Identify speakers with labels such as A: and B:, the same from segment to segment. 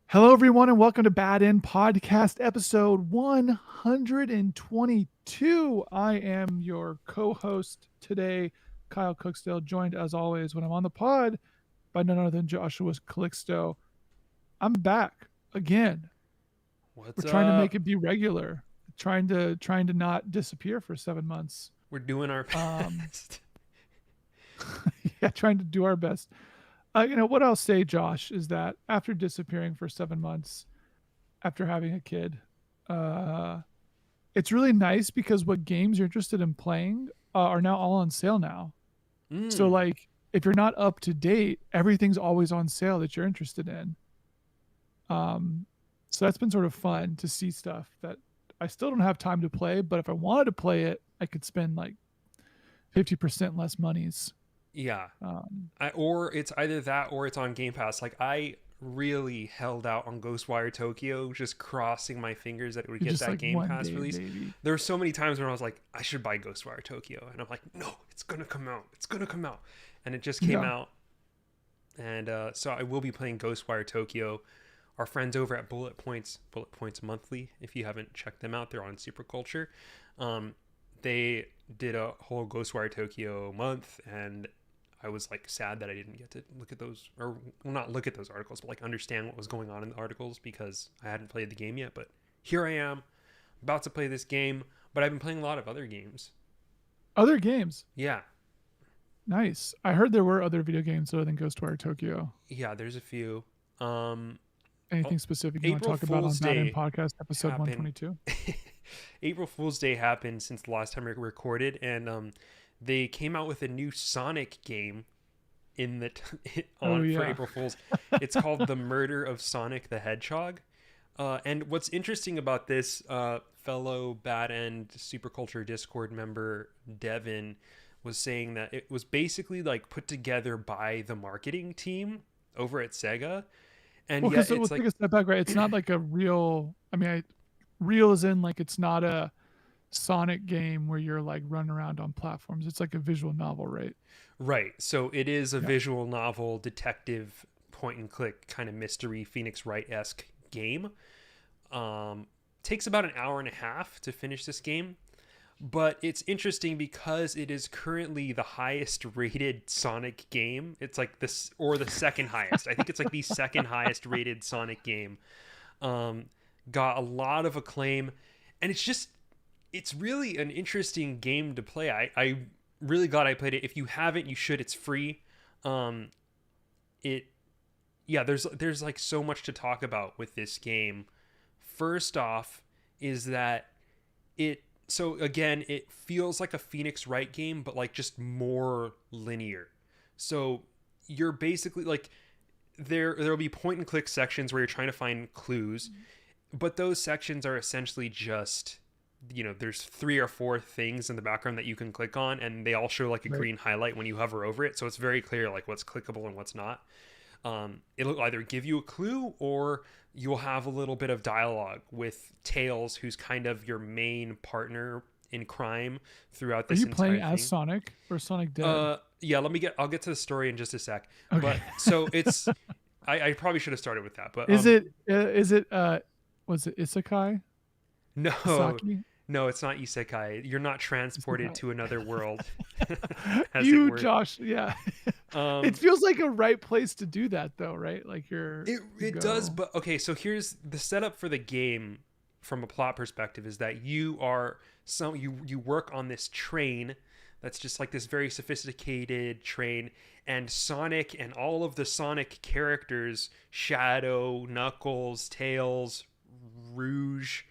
A: Hello, everyone, and welcome to Bad End Podcast, episode 122. I am your co host today, Kyle Cooksdale, joined as always when I'm on the pod by none other than Joshua Calixto. I'm back again. We're
B: What's
A: trying to make
B: up?
A: it be regular, trying to not disappear for 7 months.
B: We're doing our
A: Um,
B: best.
A: yeah, trying to do our best. What I'll say, Josh, is that after disappearing for 7 months, after having a kid, uh, it's really nice because what games you're interested in playing are now all on sale now. So
B: Mm,
A: like if you're not up to date, everything's always on sale that you're interested in. Um, so that's been sort of fun to see stuff that I still don't have time to play, but if I wanted to play it, I could spend like 50% less monies.
B: yeah.
A: Um,
B: Or it's either that or it's on Game Pass. Like I really held out on Ghostwire Tokyo, just crossing my fingers that it would
A: you're
B: get
A: just
B: that
A: like
B: Game
A: one
B: Pass
A: day,
B: release.
A: baby.
B: There were so many times when I was like, I should buy Ghostwire Tokyo, and I'm like, no, it's gonna come out. It's gonna come out, and it just came
A: Yeah.
B: out. And so I will be playing Ghostwire Tokyo. Our friends over at Bullet Points Monthly. If you haven't checked them out, they're on Superculture. Um, they did a whole Ghostwire Tokyo month, and I was like sad that I didn't get to look at those, or well, not look at those articles, but like understand what was going on in the articles because I hadn't played the game yet. But here I am, about to play this game. But I've been playing a lot of other games.
A: Other games.
B: Yeah,
A: Nice. I heard there were other video games other than Ghostwire Tokyo.
B: yeah. There's a few. Um,
A: Anything specific you want to
B: April
A: talk about on
B: Fool's
A: Bad End
B: Day
A: Podcast episode
B: happened.
A: 122?
B: April Fool's Day happened since the last time we recorded, and they came out with a new Sonic game in the
A: Oh
B: on for
A: yeah.
B: April Fools. It's called The Murder of Sonic the Hedgehog. And what's interesting about this, fellow Bad End Superculture Discord member Devin was saying that it was basically like put together by the marketing team over at Sega, and
A: Well,
B: yet
A: because we'll
B: it's
A: take
B: like
A: a step back, right? It's not like a real. Real as in like it's not a Sonic game where you're like running around on platforms. It's like a visual novel, right?
B: right. So it is a
A: Yeah.
B: visual novel, detective, point and click kind of mystery Phoenix Wright esque game. Takes about an hour and a half to finish this game, but it's interesting because it is currently the highest rated Sonic game. It's like this, or the second highest. I think it's like the second highest rated Sonic game. Um, got a lot of acclaim, and it's really an interesting game to play. I really glad I played it. If you haven't, you should. It's free. Um, it yeah, there's like so much to talk about with this game. First off, is that it so again it feels like a Phoenix Wright game, but like just more linear. So you're basically like there'll be point and click sections where you're trying to find clues, but those sections are essentially just there's three or four things in the background that you can click on, and they all show like a
A: Right.
B: green highlight when you hover over it, so it's very clear like what's clickable and what's not. It'll either give you a clue or you'll have a little bit of dialogue with Tails, who's kind of your main partner in crime throughout
A: Are
B: this
A: you playing
B: entire
A: as
B: thing.
A: Sonic or Sonic Dead?
B: Yeah, I'll get to the story in just a sec.
A: Okay.
B: But so it's I probably should have started with that, but
A: is it was it Isekai?
B: no,
A: Isaki?
B: no, it's not isekai. You're not transported
A: Isekai.
B: to another world, as it
A: You,
B: were.
A: Josh, yeah. It
B: Um,
A: feels like a right place to do that though, right? Like you
B: it does,
A: go.
B: but okay. So here's the setup for the game from a plot perspective: is that you work on this train that's just like this very sophisticated train, and Sonic and all of the Sonic characters, Shadow, Knuckles, Tails, Rouge,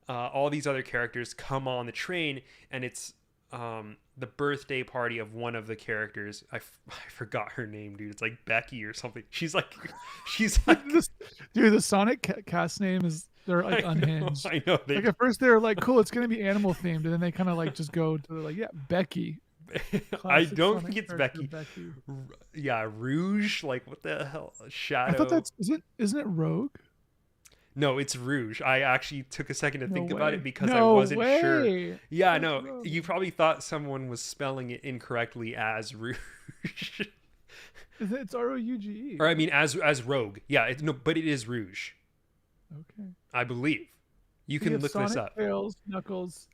B: all these other characters come on the train, and it's the birthday party of one of the characters. I forgot her name, dude. It's like Becky or something. She's like,
A: This, dude, the Sonic cast name is they're like unhinged.
B: I know they.
A: Like at first they were like, cool, it's gonna be animal themed, and then they kind of like just go to like, yeah, Becky,
B: I
A: classic
B: don't
A: Sonic
B: think it's
A: character
B: Becky.
A: Becky.
B: Yeah, Rouge. Like what the hell?
A: I thought
B: Shadow.
A: that's isn't it Rogue?
B: No, it's Rouge. I actually took a second to
A: No
B: think about it
A: way.
B: because I
A: No
B: wasn't sure.
A: way.
B: Yeah,
A: That's
B: no,
A: Rogue.
B: you probably thought someone was spelling it incorrectly as Rouge.
A: It's Rouge.
B: Or I mean, as Rogue. Yeah, no, but it is Rouge,
A: Okay.
B: I believe. You
A: So you
B: can
A: have
B: look this
A: Sonic,
B: up.
A: Tails, Knuckles,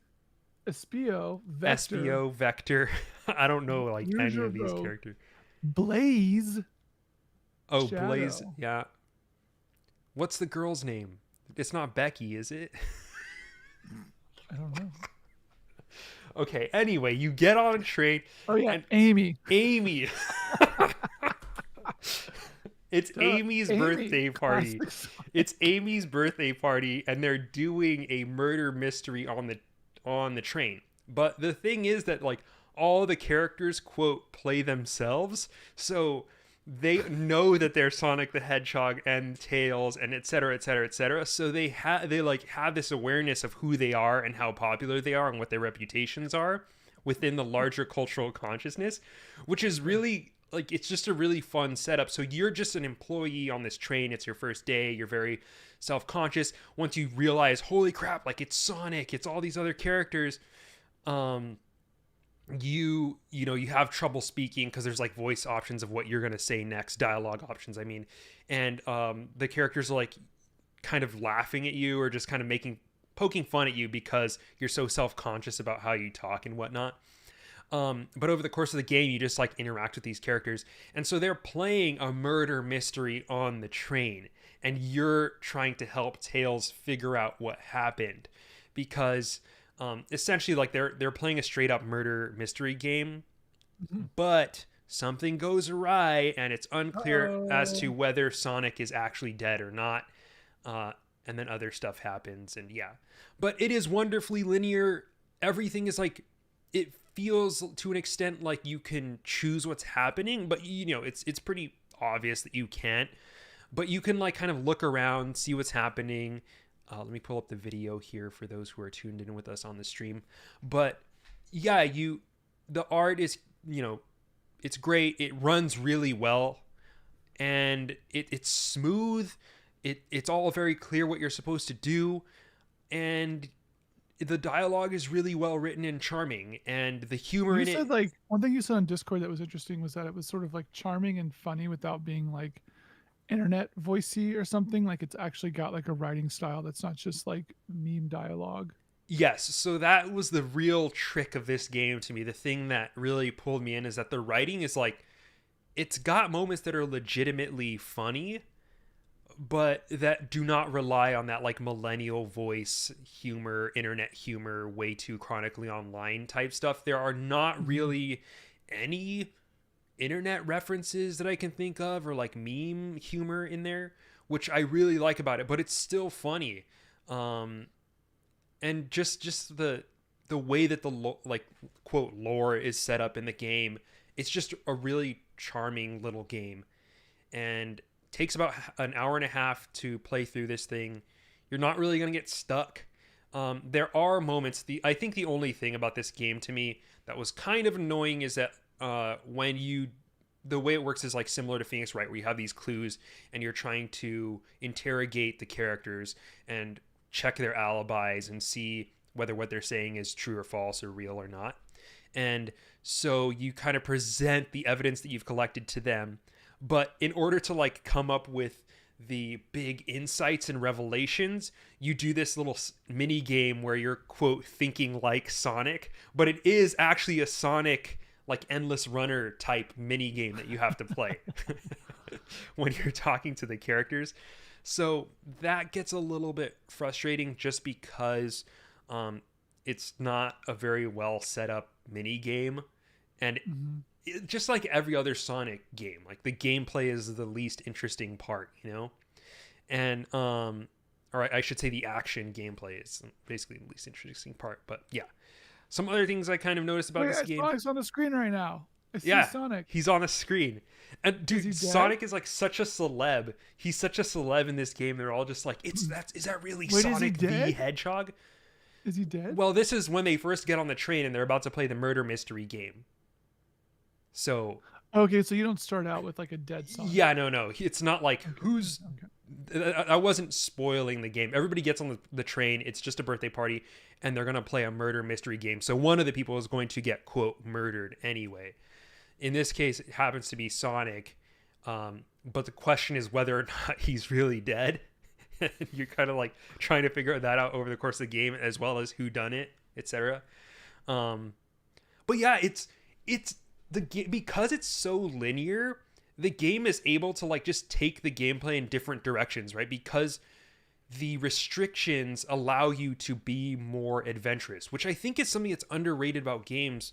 A: Espio, Vector,
B: SBO, Vector. I don't know like
A: Rouge
B: any of these
A: Rogue,
B: characters.
A: Blaze,
B: Oh, Blaze.
A: Shadow.
B: Yeah. What's the girl's name? It's not Becky, is it?
A: I don't know.
B: Okay. Anyway, you get on a train,
A: Oh yeah,
B: and
A: Amy.
B: Amy. It's
A: Duh,
B: Amy's
A: Amy.
B: birthday party.
A: Classic Sonic.
B: It's Amy's birthday party, and they're doing a murder mystery on the train. But the thing is that like all the characters quote play themselves, so they know that they're Sonic the Hedgehog and Tails and et cetera, et cetera, et cetera. So they like have this awareness of who they are and how popular they are and what their reputations are within the larger cultural consciousness, which is really like it's just a really fun setup. So you're just an employee on this train. It's your first day. You're very self-conscious. Once you realize, holy crap, like it's Sonic, it's all these other characters. Um, you have trouble speaking because there's like voice options of what you're gonna say next, dialogue options. I mean, and the characters are like kind of laughing at you or just kind of poking fun at you because you're so self-conscious about how you talk and whatnot. But over the course of the game, you just like interact with these characters. And so they're playing a murder mystery on the train. And you're trying to help Tails figure out what happened. Because essentially, like they're playing a straight up murder mystery game.
A: Mhm.
B: But something goes awry and it's unclear as to
A: Uh-oh.
B: whether Sonic is actually dead or not. And then other stuff happens. And yeah. But it is wonderfully linear. Everything is like it feels to an extent like you can choose what's happening, but it's pretty obvious that you can't. But you can like kind of look around, see what's happening. Let me pull up the video here for those who are tuned in with us on the stream. But yeah, the art is it's great. It runs really well, and it's smooth. It's all very clear what you're supposed to do, and the dialogue is really well written and charming, and the humor
A: You
B: in it.
A: said like one thing you said on Discord that was interesting was that it was sort of like charming and funny without being like internet voicey or something. Like it's actually got like a writing style that's not just like meme dialogue.
B: Yes, so that was the real trick of this game to me. The thing that really pulled me in is that the writing is like it's got moments that are legitimately funny, but that do not rely on that like millennial voice humor, internet humor, way too chronically online type stuff. There are not
A: Mhm.
B: really any internet references that I can think of or like meme humor in there, which I really like about it, but it's still funny. Um and just the way that like quote lore is set up in the game, it's just a really charming little game, and takes about an hour and a half to play through this thing. You're not really going to get stuck. There are moments. I think the only thing about this game to me that was kind of annoying is that when you the way it works is like similar to Phoenix Wright, where you have these clues and you're trying to interrogate the characters and check their alibis and see whether what they're saying is true or false or real or not. And so you kind of present the evidence that you've collected to them, but in order to like come up with the big insights and revelations, you do this little mini game where you're quote thinking like Sonic, but it is actually a Sonic like endless runner type mini game that you have to play when you're talking to the characters. So that gets a little bit frustrating just because it's not a very well set up mini game, and
A: Mhm.
B: just like every other Sonic game, like the gameplay is the least interesting part, and or I should say the action gameplay is basically the least interesting part. But yeah, some other things I kind of noticed about
A: Wait,
B: this game.
A: Sonic's on the screen right now. I see
B: Yeah,
A: Sonic.
B: he's on a screen. And
A: Is he
B: dude,
A: dead?
B: Sonic is like such a celeb. He's such a celeb in this game. They're all just like, is that really
A: Wait, is he
B: Sonic the
A: dead?
B: Hedgehog?
A: Is he dead?
B: Well, this is when they first get on the train and they're about to play the murder mystery game. So
A: Okay, so you don't start out with like a dead Sonic.
B: yeah, no. It's not like
A: Okay.
B: who's.
A: Okay.
B: I wasn't spoiling the game. Everybody gets on the train. It's just a birthday party, and they're gonna play a murder mystery game. So one of the people is going to get quote murdered anyway. In this case, it happens to be Sonic, but the question is whether or not he's really dead. You're kind of like trying to figure that out over the course of the game, as well as who done it, etc. Um, but yeah, it's the game because it's so linear. The game is able to like just take the gameplay in different directions, right? Because the restrictions allow you to be more adventurous, which I think is something that's underrated about games.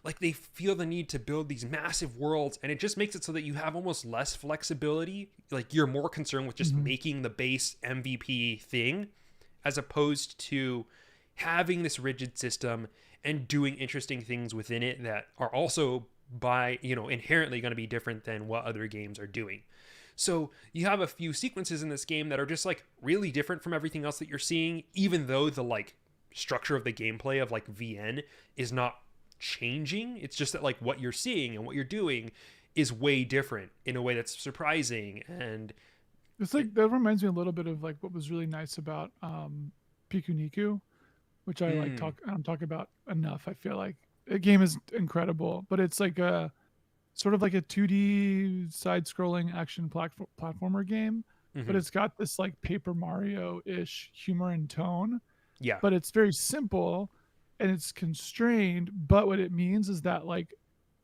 B: Like they feel the need to build these massive worlds, and it just makes it so that you have almost less flexibility. Like you're more concerned with just making the base MVP thing, as opposed to having this rigid system and doing interesting things within it that are also by inherently going to be different than what other games are doing. So you have a few sequences in this game that are just like really different from everything else that you're seeing, even though the like structure of the gameplay of like VN is not changing. It's just that like what you're seeing and what you're doing is way different in a way that's surprising. And
A: It's like that reminds me a little bit of like what was really nice about Piku Niku, which I don't talk about enough. I feel like the game is incredible, but it's like a sort of like a 2D side-scrolling action platformer game, but
B: mhm,
A: it's got this like Paper Mario-ish humor and tone,
B: yeah,
A: but it's very simple and it's constrained. But what it means is that like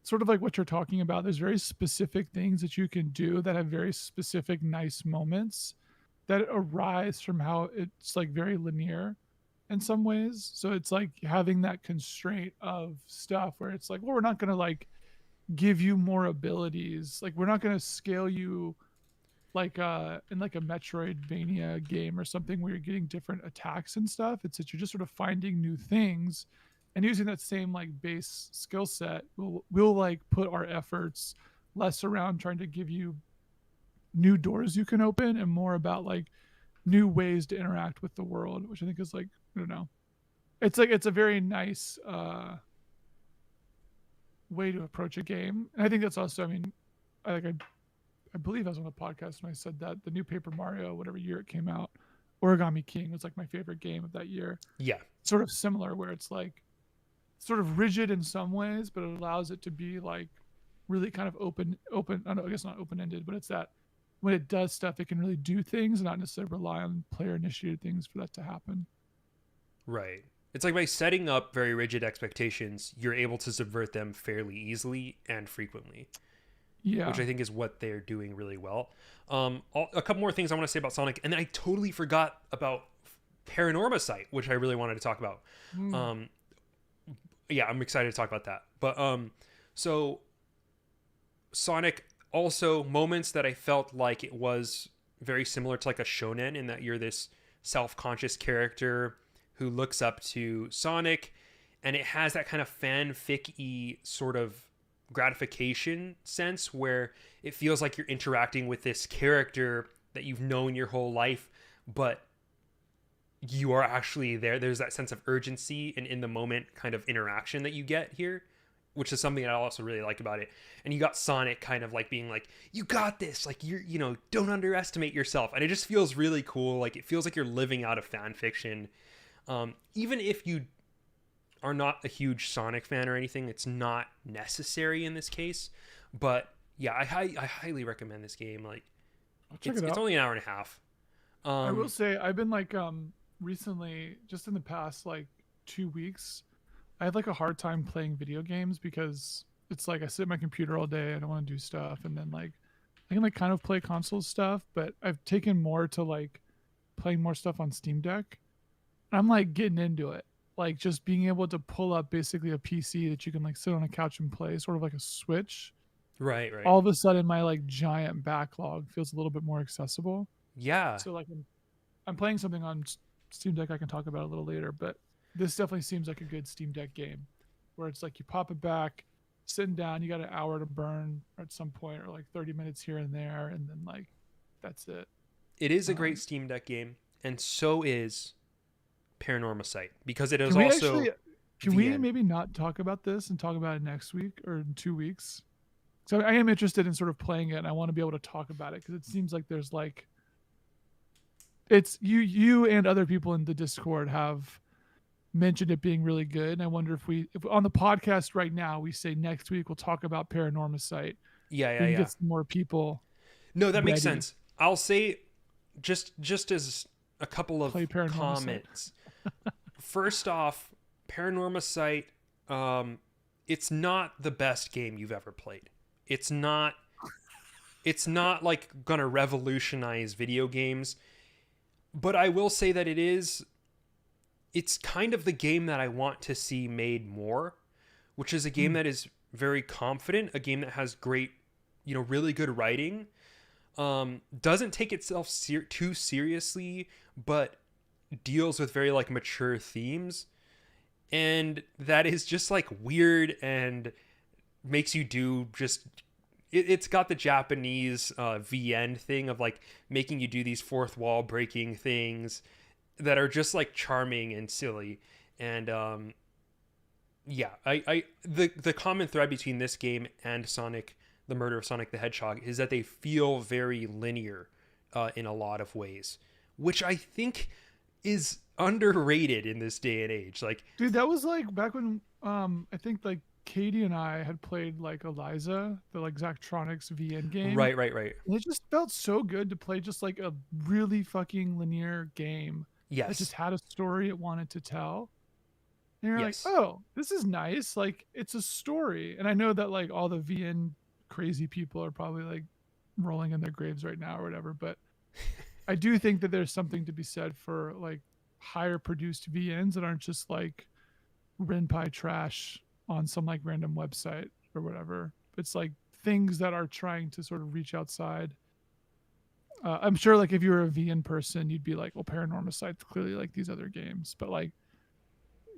A: sort of like what you're talking about, there's very specific things that you can do that have very specific nice moments that arise from how it's like very linear in some ways. So it's like having that constraint of stuff where it's like, well, we're not going to like give you more abilities. Like we're not going to scale you like in like a Metroidvania game or something where you're getting different attacks and stuff. It's that you're just sort of finding new things and using that same like base skill set. We'll like put our efforts less around trying to give you new doors you can open and more about like new ways to interact with the world, which I think is like, I don't know. It's like it's a very nice way to approach a game. And I think that's also, I mean, I believe I was on the podcast when I said that the new Paper Mario, whatever year it came out, Origami King was like my favorite game of that year.
B: yeah,
A: Sort of similar, where it's like sort of rigid in some ways, but it allows it to be like really kind of open. I don't know, I guess not open ended, but it's that when it does stuff, it can really do things, and not necessarily rely on player initiated things for that to happen.
B: right. It's like by setting up very rigid expectations, you're able to subvert them fairly easily and frequently, which
A: Yeah.
B: I think is what they're doing really well. A couple more things I want to say about Sonic, and then I totally forgot about Paranorma Site, which I really wanted to talk about.
A: Mm.
B: Um, yeah, I'm excited to talk about that. But so Sonic also moments that I felt like it was very similar to like a shonen in that you're this self-conscious character who looks up to Sonic, and it has that kind of fanfic-y sort of gratification sense where it feels like you're interacting with this character that you've known your whole life, but you are actually there. There's that sense of urgency and in the moment kind of interaction that you get here, which is something that I also really like about it. And you got Sonic kind of like being like, you got this, like don't underestimate yourself. And it just feels really cool. Like it feels like you're living out a fan fiction. Even if you are not a huge Sonic fan or anything, it's not necessary in this case. But yeah, I highly recommend this game. Like
A: I'll check
B: it's
A: it
B: it's
A: out.
B: only an hour and a half.
A: I will
B: Um,
A: say I've been like recently, just in the past like 2 weeks, I had like a hard time playing video games because it's like I sit at my computer all day, I don't want to do stuff, and then like I can like kind of play console stuff, but I've taken more to like playing more stuff on Steam Deck. I'm like getting into it. Like just being able to pull up basically a PC that you can like sit on a couch and play, sort of like a Switch.
B: right, right.
A: All of a sudden my like giant backlog feels a little bit more accessible.
B: Yeah,
A: So like I'm playing something on Steam Deck I can talk about a little later, but this definitely seems like a good Steam Deck game where it's like you pop it back, sitting down, you got an hour to burn at some point or like 30 minutes here and there, and then like that's it.
B: it is a great
A: Um,
B: Steam Deck game, and so is Paranorma Site because it
A: can
B: is
A: we actually
B: also
A: can we
B: VN.
A: maybe not talk about this and talk about it next week or in 2 weeks? So I am interested in sort of playing it and I want to be able to talk about it because it seems like there's like it's you and other people in the Discord have mentioned it being really good. And I wonder if on the podcast right now we say next week we'll talk about Paranormal Site,
B: Yeah, yeah,
A: we can
B: yeah.
A: get some more people
B: No, that makes
A: ready
B: sense. I'll say just as a couple
A: to
B: of
A: play Paranormal Site.
B: comments. First off, Paranormal Site, it's not the best game you've ever played. It's not it's not like gonna revolutionize video games, but I will say that it's kind of the game that I want to see made more, which is a game
A: Mm.
B: that is very confident, a game that has great, really good writing, doesn't take itself too seriously, but deals with very like mature themes, and that is just like weird and makes you do just it's got the Japanese VN thing of like making you do these fourth wall breaking things that are just like charming and silly. And yeah, the common thread between this game and Sonic, the Murder of Sonic the Hedgehog, is that they feel very linear in a lot of ways, which I think is underrated in this day and age. Like,
A: Dude, that was like back when I think like Katie and I had played like Eliza, the like Zachtronics VN game.
B: right, right, right.
A: And it just felt so good to play just like a really fucking linear game that just
B: Yes,
A: had a story it wanted to tell. And you're like,
B: yes.
A: oh, this is nice. Like it's a story. And I know that like all the VN crazy people are probably like rolling in their graves right now or whatever, but I do think that there's something to be said for like higher produced VNs that aren't just like Renpai trash on some like random website or whatever. It's like things that are trying to sort of reach outside. I'm sure like if you were a VN person, you'd be like, well, Paranormal Site's clearly like these other games, but like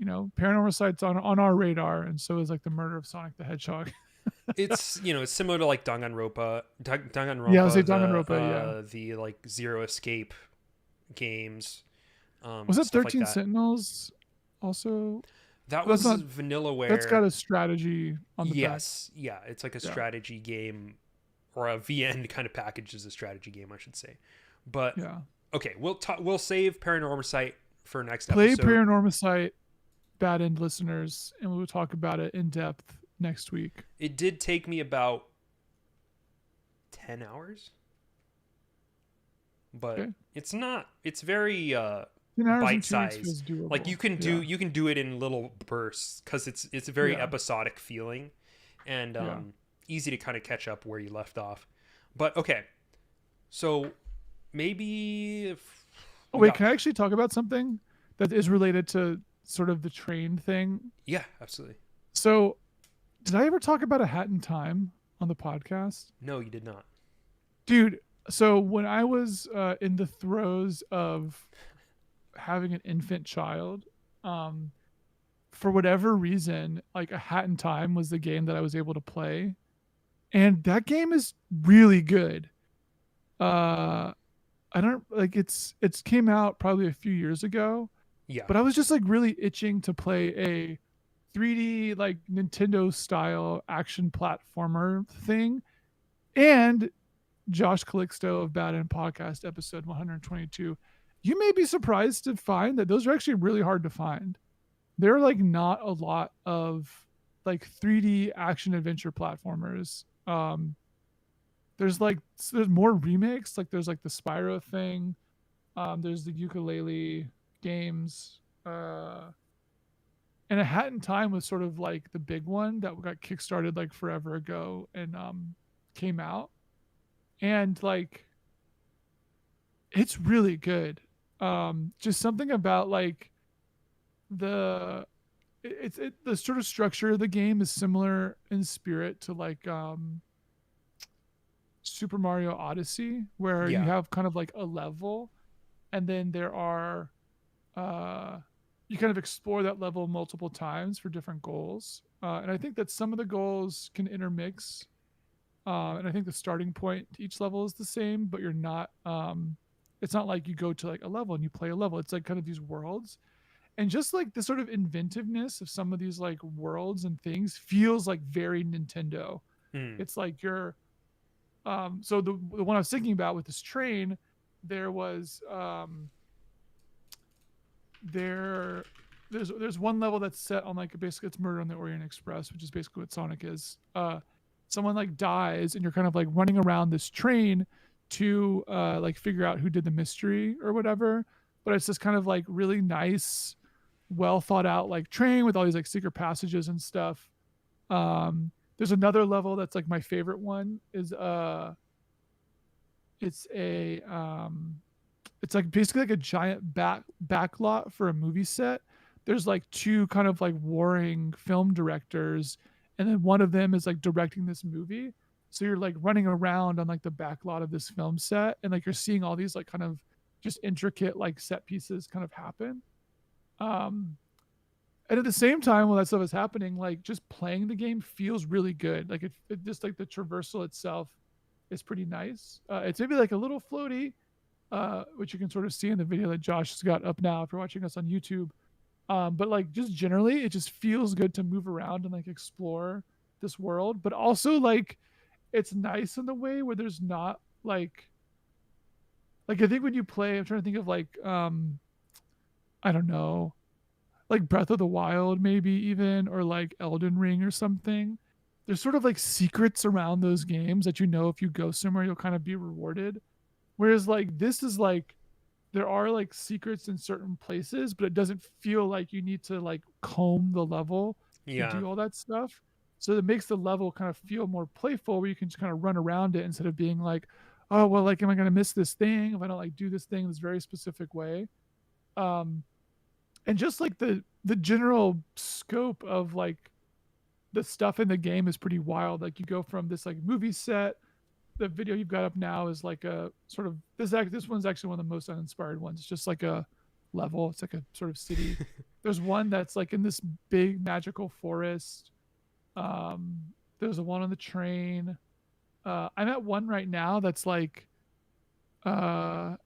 A: Paranormal Site's on our radar, and so is like the Murder of Sonic the Hedgehog.
B: It's similar to like
A: Yeah, I was say
B: Danganronpa,
A: Danganronpa. Yeah,
B: the like Zero Escape games,
A: was that
B: stuff like
A: 13
B: that.
A: Sentinels? Also,
B: That
A: that's
B: was
A: not. That's
B: Vanillaware.
A: got a strategy on the back.
B: Yes, yeah, it's like a
A: Yeah,
B: strategy game, or a VN kind of package as a strategy game, I should say. But
A: yeah.
B: okay, we'll save Paranormal Site for next
A: Play
B: episode.
A: Paranormal Site, bad end listeners, and we will talk about it in depth next week.
B: It did take me about 10 hours, but
A: Okay,
B: it's not. It's very
A: 10 hours in
B: bite
A: 2 weeks
B: size.
A: feels
B: Like
A: doable.
B: you can do
A: Yeah,
B: you can do it in little bursts because it's a very
A: yeah,
B: episodic feeling, and
A: yeah.
B: easy to kind of catch up where you left off. But okay, so maybe if
A: Oh
B: we
A: wait,
B: got
A: can I actually talk about something that is related to sort of the train thing?
B: yeah, absolutely.
A: So, did I ever talk about A Hat in Time on the podcast?
B: No, you did not.
A: Dude, so when I was in the throes of having an infant child, um, for whatever reason, like A Hat in Time was the game that I was able to play. And that game is really good. Uh, I don't like it's came out probably a few years ago,
B: Yeah,
A: but I was just like really itching to play a 3D like Nintendo style action platformer thing. And Josh Calixto of Bad End Podcast, episode 122. You may be surprised to find that those are actually really hard to find. There are like not a lot of like 3D action adventure platformers. There's more remakes. Like there's like the Spyro thing. There's the ukulele games. And A Hat in Time was sort of like the big one that got kickstarted like forever ago and came out. And like it's really good. Just something about like the the sort of structure of the game is similar in spirit to like Super Mario Odyssey, where you
B: yeah,
A: have kind of like a level, and then there are you kind of explore that level multiple times for different goals. And I think that some of the goals can intermix. And I think the starting point to each level is the same, but you're not. It's not like you go to like a level and you play a level. It's like kind of these worlds, and just like the sort of inventiveness of some of these like worlds and things feels like very Nintendo.
B: mm,
A: It's like you're so the one I was thinking about with this train, there was there there's one level that's set on like basically it's Murder on the Orient Express, which is basically what Sonic is. Someone like dies, and you're kind of like running around this train to like figure out who did the mystery or whatever. But it's this kind of like really nice, well thought out like train with all these like secret passages and stuff. There's another level that's like my favorite one is it's a it's like basically like a giant back lot for a movie set. There's like two kind of like warring film directors, and then one of them is like directing this movie. So you're like running around on like the back lot of this film set, and like you're seeing all these like kind of just intricate like set pieces kind of happen. Um, and at the same time, while that stuff is happening, like just playing the game feels really good. Like it just like the traversal itself is pretty nice. It's maybe like a little floaty, which you can sort of see in the video that Josh has got up now if you're watching us on YouTube. But like just generally, it just feels good to move around and like explore this world. But also like it's nice in the way where there's not like I think when you play, I'm trying to think of like I don't know, like Breath of the Wild maybe even or like Elden Ring or something. There's sort of like secrets around those games that you know if you go somewhere you'll kind of be rewarded. Whereas like this is like there are like secrets in certain places, but it doesn't feel like you need to like comb the level to
B: Yeah.
A: do all that stuff. So it makes the level kind of feel more playful where you can just kind of run around it instead of being like, oh well, like am I gonna miss this thing if I don't like do this thing this very specific way? Um and just like the general scope of like the stuff in the game is pretty wild. Like you go from this like movie set. The video you've got up now is like a sort of this one's actually one of the most uninspired ones. It's just like a level. It's like a sort of city. There's one that's like in this big magical forest. Um, there's a one on the train. I'm at one right now that's like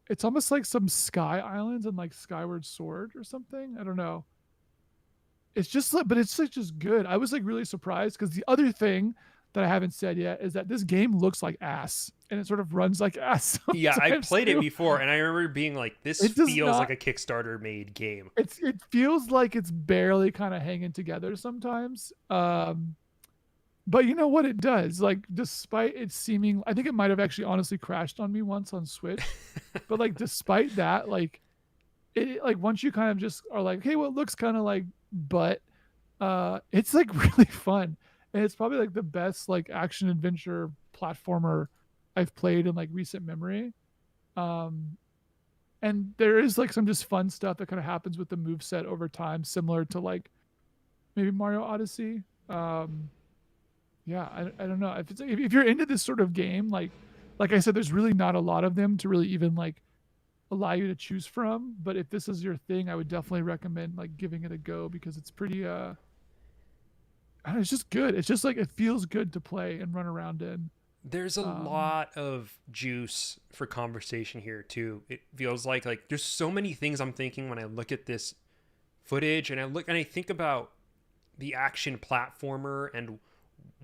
A: it's almost like some sky islands and like Skyward Sword or something. I don't know. It's just like, but it's like just good. I was like really surprised because the other thing that I haven't said yet is that this game looks like ass and it sort of runs like ass
B: Yeah, I
A: sometimes
B: played it
A: too.
B: before, and I remember being like, this
A: It does
B: feels like
A: not.
B: a Kickstarter made game.
A: It feels like it's barely kind of hanging together sometimes. But you know what it does? Like, despite it seeming, I think it might have actually honestly crashed on me once on Switch. But like, despite that, like it like once you kind of just are like, hey, well, it looks kind of like but it's like really fun. And it's probably like the best like action adventure platformer I've played in like recent memory. Um and there is like some just fun stuff that kind of happens with the move set over time, similar to like maybe Mario Odyssey. Yeah, I don't know. If it's if you're into this sort of game, like I said, there's really not a lot of them to really even like allow you to choose from. But if this is your thing, I would definitely recommend like giving it a go because it's pretty I don't know, it's just good. It's just like it feels good to play and run around in.
B: There's a
A: Um
B: lot of juice for conversation here too. It feels like there's so many things I'm thinking when I look at this footage, and I think about the action platformer and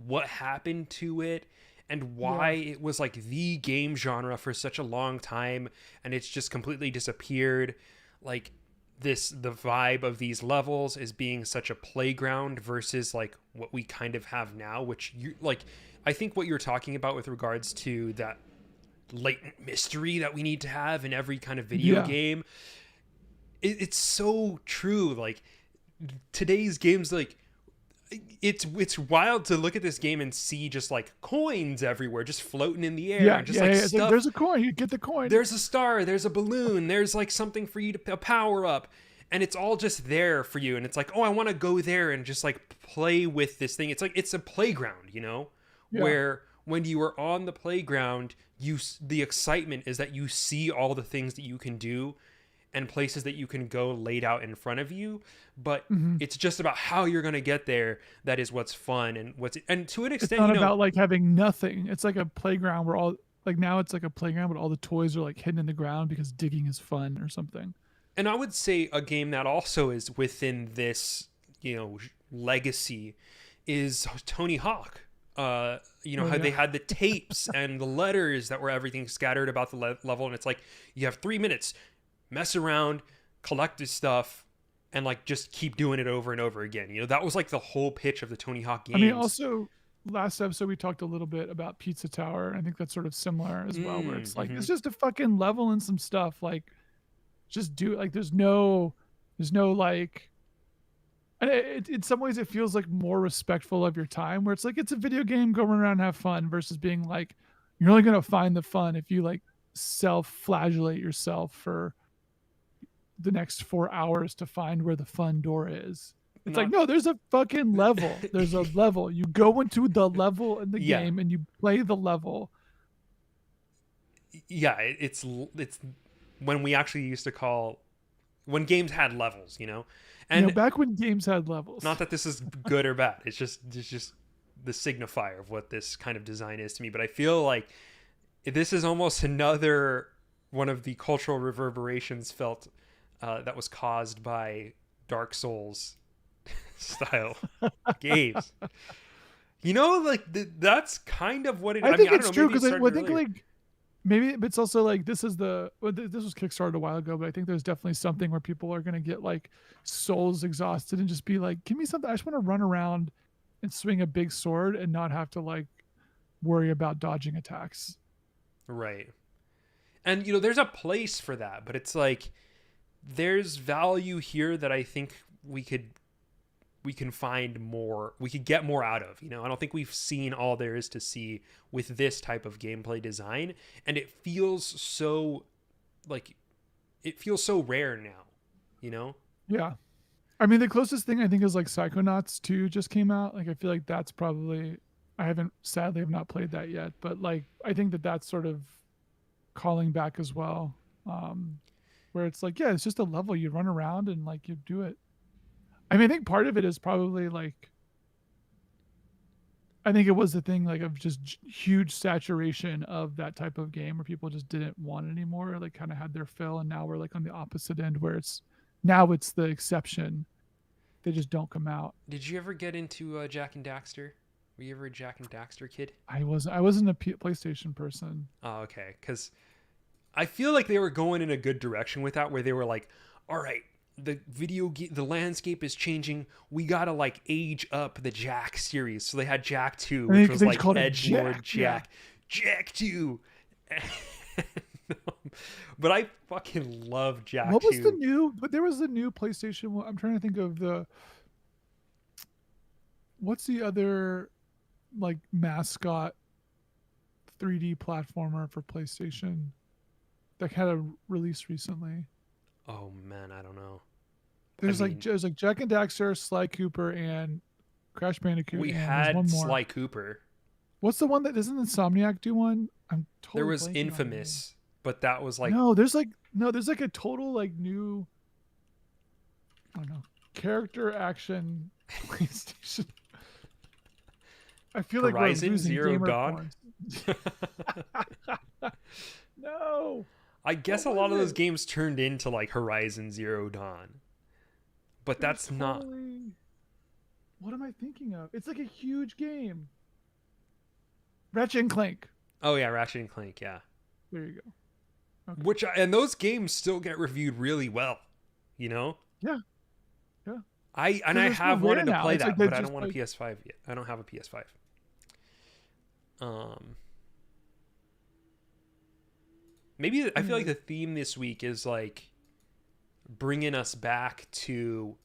B: what happened to it and why
A: yeah.
B: it was like the game genre for such a long time, and it's just completely disappeared. Like the vibe of these levels is being such a playground versus like what we kind of have now, which you like I think what you're talking about with regards to that latent mystery that we need to have in every kind of video
A: Yeah.
B: game, it's so true. Like today's games, like it's wild to look at this game and see just like coins everywhere just floating in the air
A: Yeah,
B: and just
A: yeah,
B: like
A: yeah. It's like
B: stuff.
A: there's a coin, you get the coin.
B: There's a star, there's a balloon, there's like something for you to power up, and it's all just there for you, and it's like, oh, I want to go there and just like play with this thing. It's like it's a playground, you know,
A: Yeah.
B: where when you are on the playground, the excitement is that you see all the things that you can do and places that you can go laid out in front of you, but
A: Hmm.
B: it's just about how you're going to get there that is what's fun. And to an
A: It's
B: extent,
A: not
B: you know,
A: about like having nothing. It's like a playground where all like now it's like a playground but all the toys are like hidden in the ground because digging is fun or something.
B: and I would say a game that also is within this, you know, legacy is Tony Hawk. You know
A: Oh
B: how they
A: yeah.
B: had the tapes and the letters that were everything scattered about the level, and it's like you have 3 minutes, mess around, collect this stuff, and like just keep doing it over and over again. You know, that was like the whole pitch of the Tony Hawk
A: I mean,
B: games.
A: also last episode we talked a little bit about Pizza Tower. I think that's sort of similar as well, where it's like
B: Mm-hmm.
A: it's just a fucking level and some stuff. Like, just do it. Like, there's no like. And in some ways, it feels like more respectful of your time, where it's like it's a video game, go run around and have fun, versus being like, you're only gonna find the fun if you like self-flagellate yourself for the next 4 hours to find where the fun door is. It's like,
B: Not,
A: no, there's a fucking level. There's a level. You go into the level in the
B: yeah,
A: game and you play the level.
B: yeah. It's when we actually used to call when games had levels, you know, and
A: Back when games had levels.
B: not that this is good or bad. It's just the signifier of what this kind of design is to me. But I feel like this is almost another one of the cultural reverberations felt that was caused by Dark Souls style games. You know, like that's kind of what it.
A: I
B: I mean,
A: think
B: I don't
A: it's
B: know.
A: true
B: Maybe it
A: because I
B: started
A: think
B: earlier.
A: like maybe it's also like this is this was Kickstarted a while ago, but I think there's definitely something where people are gonna get like souls exhausted and just be like, give me something. I just want to run around and swing a big sword and not have to like worry about dodging attacks.
B: Right. And you know, there's a place for that, but it's like there's value here that I think we can find more, we could get more out of. You know, I don't think we've seen all there is to see with this type of gameplay design, and it feels so like it feels so rare now, you know?
A: Yeah. I mean, the closest thing I think is like Psychonauts 2 just came out. Like, I feel like that's probably, I haven't, sadly, have not played that yet, but like, I think that that's sort of calling back as well. Where it's like, yeah, it's just a level. You run around and like you do it. I mean, I think part of it is probably like, I think it was the thing like of just huge saturation of that type of game where people just didn't want it anymore. Like, kind of had their fill, and now we're like on the opposite end where it's the exception. They just don't come out.
B: Did you ever get into Jack and Daxter? Were you ever a Jack and Daxter kid?
A: I wasn't a PlayStation person.
B: Oh, okay. Because I feel like they were going in a good direction with that, where they were like, all right, the landscape is changing. We gotta like age up the Jack series. So they had Jack 2,
A: I
B: which
A: think
B: was
A: they just
B: like
A: called it
B: Edge Lord
A: Jack. Yeah.
B: Jack 2. But I fucking love Jack
A: What was the
B: 2.
A: new? But there was the new PlayStation one. I'm trying to think of what's the other like mascot 3D platformer for PlayStation that had a release recently.
B: Oh man, I don't know. I
A: There's like
B: mean,
A: there's like Jack and Daxter, Sly Cooper, and Crash Bandicoot,
B: we
A: and there's one
B: had
A: more.
B: Sly Cooper.
A: What's the one that doesn't Insomniac do one? I'm
B: There
A: totally
B: was
A: blanking on the name.
B: Infamous, but that was like
A: No, there's like a total like new, I don't know, character action PlayStation. I feel like we're
B: Horizon
A: losing
B: Zero
A: gamer
B: Dawn.
A: points. No.
B: I
A: What
B: guess a lot
A: was
B: of those
A: it?
B: games turned into like Horizon Zero Dawn, but
A: It was
B: that's not.
A: totally. What am I thinking of? It's like a huge game. Ratchet and Clank.
B: Oh yeah, Ratchet and Clank, yeah.
A: There you go. Okay.
B: And those games still get reviewed really well, you know.
A: Yeah. Yeah.
B: I
A: Because they're so
B: have
A: rare
B: wanted to
A: now.
B: play
A: It's like
B: that,
A: they're
B: but I don't
A: just
B: want a
A: like.
B: PS5 yet. I don't have a PS5. Um, maybe I feel like
A: Anyway,
B: the theme this week is like bringing us back to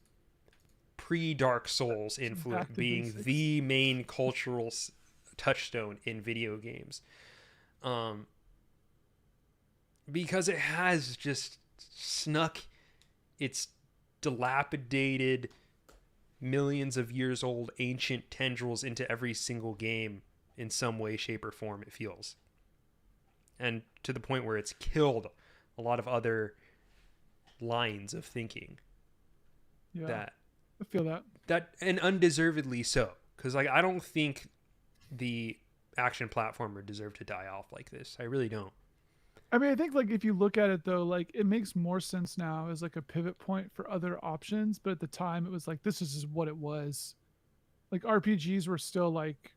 B: pre Dark Souls influence
A: back to
B: being
A: basics.
B: the main cultural touchstone in video games. Um, because it has just snuck its dilapidated, millions of years old ancient tendrils into every single game in some way, shape, or form, it feels. And to the point where it's killed a lot of other lines of thinking
A: Yeah.
B: that
A: I feel that.
B: and undeservedly so, because like I don't think the action platformer deserved to die off like this. I really don't.
A: I mean, I think like if you look at it though, like it makes more sense now as like a pivot point for other options. But at the time, it was like this is just what it was. Like RPGs were still like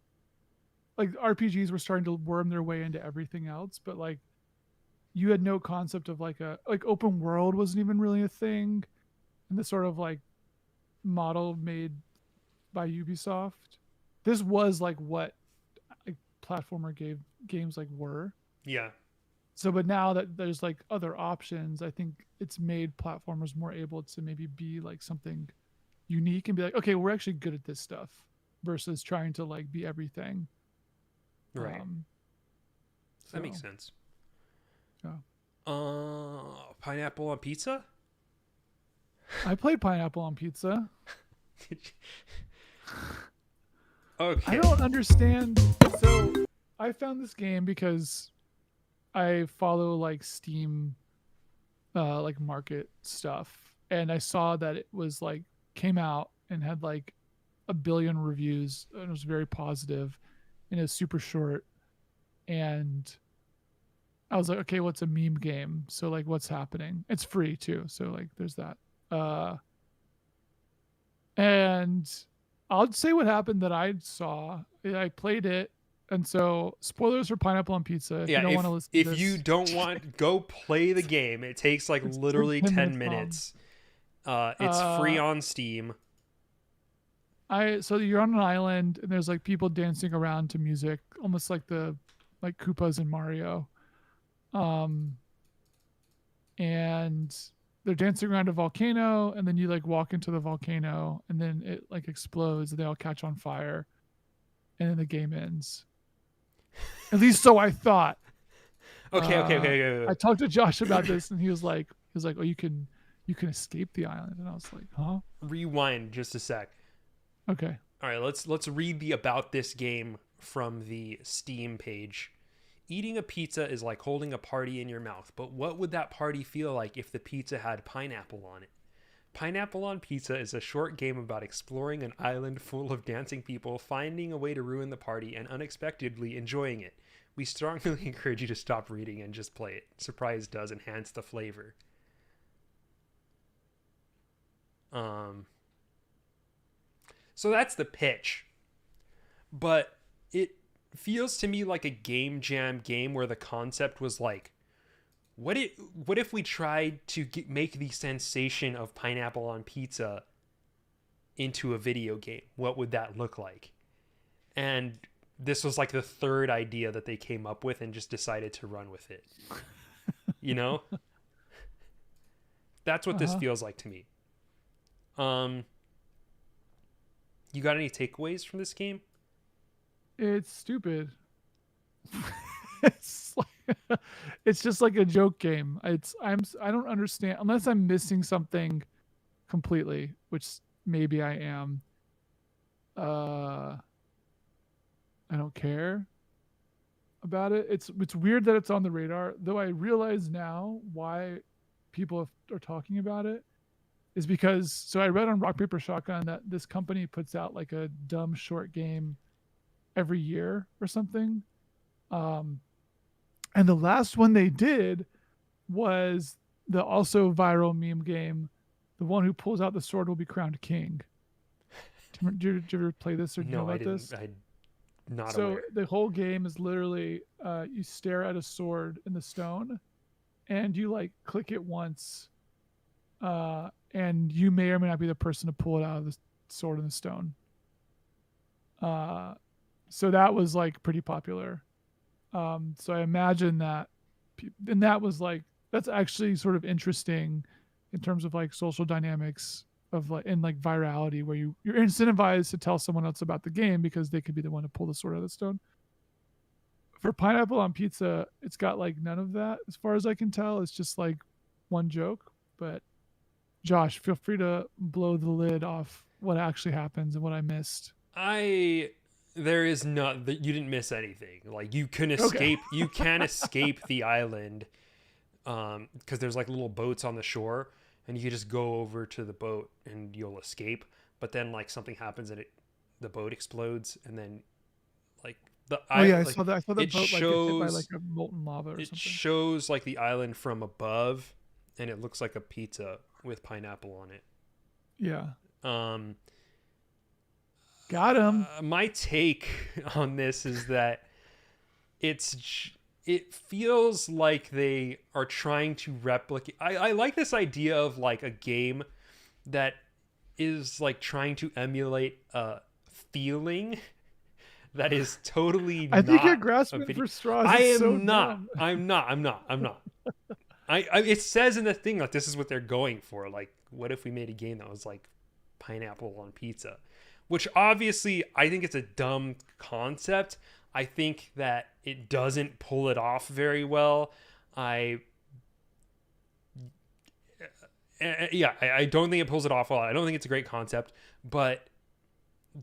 A: RPGs were starting to worm their way into everything else. But like you had no concept of like a like open world wasn't even really a thing. and the sort of like model made by Ubisoft. This was like what like platformer games like were.
B: Yeah.
A: So, but now that there's like other options, I think it's made platformers more able to maybe be like something unique and be like, okay, we're actually good at this stuff versus trying to like be everything.
B: Right.
A: Um,
B: That makes
A: so,
B: sense.
A: yeah.
B: Pineapple on pizza?
A: I played Pineapple on Pizza. I
B: Okay.
A: don't understand. So, I found this game because I follow like Steam, like market stuff, and I saw that it was like came out and had like a billion reviews, and it was very positive, and it was super short, and I was like, okay, what's a meme game? So like, what's happening? It's free too, so like, there's that. And I'll say what happened that I saw. I played it, and so spoilers for Pineapple on Pizza. If
B: Yeah,
A: you don't want to listen to
B: if you
A: this,
B: don't want, go play the game. It takes like
A: it's
B: literally 10
A: 10 minutes long.
B: minutes. It's free
A: Uh,
B: on Steam.
A: I so you're on an island and there's like people dancing around to music, almost like the like Koopas in Mario. Um, and they're dancing around a volcano, and then you like walk into the volcano, and then it like explodes, and they all catch on fire, and then the game ends. At least so I thought.
B: Okay, okay, okay, okay,
A: I
B: okay.
A: talked to Josh about this, and he was like, oh, you can escape the island, and I was like, huh?
B: Rewind just a sec.
A: Okay.
B: All right, let's read the about this game from the Steam page. Eating a pizza is like holding a party in your mouth, but what would that party feel like if the pizza had pineapple on it? Pineapple on Pizza is a short game about exploring an island full of dancing people, finding a way to ruin the party, and unexpectedly enjoying it. We strongly encourage you to stop reading and just play it. Surprise does enhance the flavor. Um, so that's the pitch. But it feels to me like a game jam game where the concept was like, what if we tried to make the sensation of pineapple on pizza into a video game? What would that look like? And this was like the third idea that they came up with and just decided to run with it. You know? That's what
A: Uh
B: this
A: huh.
B: feels like to me. Um you got any takeaways from this game?
A: It's stupid. it's like, it's just like a joke game. I don't understand unless I'm missing something completely, which maybe I am. Uh, I don't care about it. It's weird that it's on the radar, though. I realize now why people are talking about it is because so I read on Rock Paper Shotgun that this company puts out like a dumb short game every year or something. Um, and the last one they did was the also viral meme game. The one who pulls out the sword will be crowned king. Did you ever play this or do you know
B: No, I
A: about
B: didn't.
A: this?
B: I'm not
A: So
B: aware.
A: the whole game is literally you stare at a sword in the stone, and you like click it once, and you may or may not be the person to pull it out of the sword in the stone. Uh, so that was like pretty popular. So I imagine that, and that was like that's actually sort of interesting in terms of like social dynamics of like in like virality, where you're incentivized to tell someone else about the game because they could be the one to pull the sword out of the stone. For Pineapple on Pizza, it's got like none of that as far as I can tell. It's just like one joke. But Josh, feel free to blow the lid off what actually happens and what I missed.
B: I there is not that you didn't miss anything. Like
A: Okay.
B: you can escape the island because there's like little boats on the shore and you can just go over to the boat and you'll escape. But then like something happens and the boat explodes and then like
A: Oh yeah, I
B: like
A: saw that. I saw that
B: it
A: boat like get hit by like
B: shows
A: a molten lava or
B: it
A: something.
B: shows like the island from above and it looks like a pizza with pineapple on it.
A: Yeah,
B: Um
A: got him.
B: my take on this is that it feels like they are trying to replicate. I like this idea of like a game that is like trying to emulate a feeling that is totally
A: I think your
B: not a
A: grasping
B: video.
A: for straws
B: I
A: is so
B: am not.
A: dumb.
B: I'm not. It says in the thing like this is what they're going for. Like, what if we made a game that was like pineapple on pizza? Which obviously I think it's a dumb concept. I think that it doesn't pull it off very well. I yeah, I don't think it pulls it off well. I don't think it's a great concept, but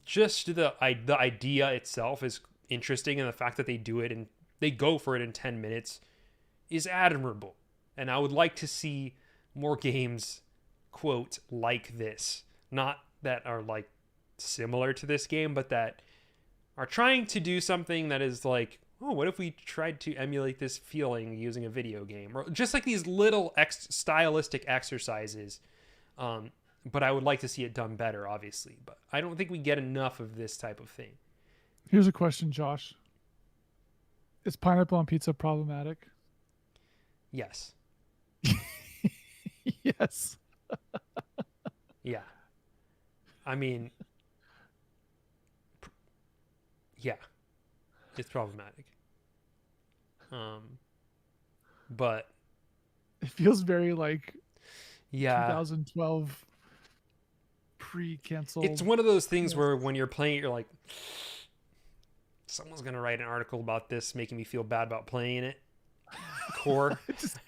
B: just the idea itself is interesting, and the fact that they do it and they go for it in 10 minutes is admirable. And I would like to see more games, quote, like this. Not that are like similar to this game, but that are trying to do something that is like, oh, what if we tried to emulate this feeling using a video game? Or just like these little stylistic exercises. But I would like to see it done better, obviously. But I don't think we get enough of this type of thing.
A: Here's a question, Josh. Is pineapple on pizza problematic?
B: Yes.
A: Yes.
B: Yeah. I mean, yeah, it's problematic. But
A: It feels very like
B: yeah,
A: 2012
B: it's
A: pre-canceled.
B: one of those things
A: Yes.
B: where when you're playing it, you're like, someone's gonna write an article about this, making me feel bad about playing it. Core.
A: Just,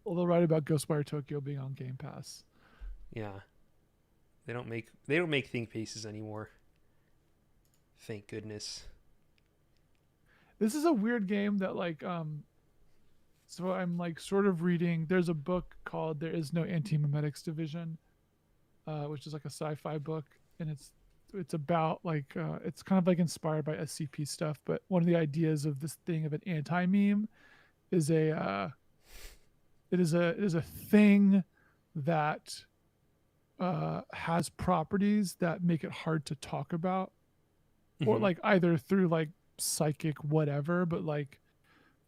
A: well, they'll write about Ghostwire Tokyo being on Game Pass.
B: Yeah, they don't make think pieces anymore. Thank goodness.
A: This is a weird game that so I'm like sort of reading. There's a book called There Is No Anti-Memetics Division, which is like a sci-fi book, and it's about like it's kind of like inspired by SCP stuff. But one of the ideas of this thing of an anti-meme is it is a thing that has properties that make it hard to talk about, or
B: Mm-hmm.
A: like either through like psychic whatever, but like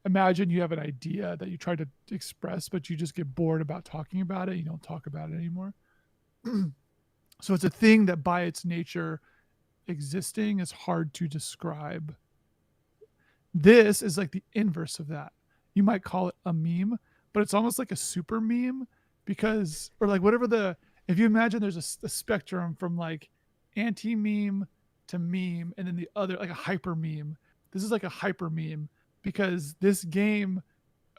A: imagine you have an idea that you try to express, but you just get bored about talking about it. You don't talk about it anymore. So it's a thing that by its nature existing is hard to describe. This is like the inverse of that. You might call it a meme, but it's almost like a super meme because, or like whatever if you imagine there's a spectrum from like anti meme to meme, and then the other, like a hyper meme. This is like a hyper meme because this game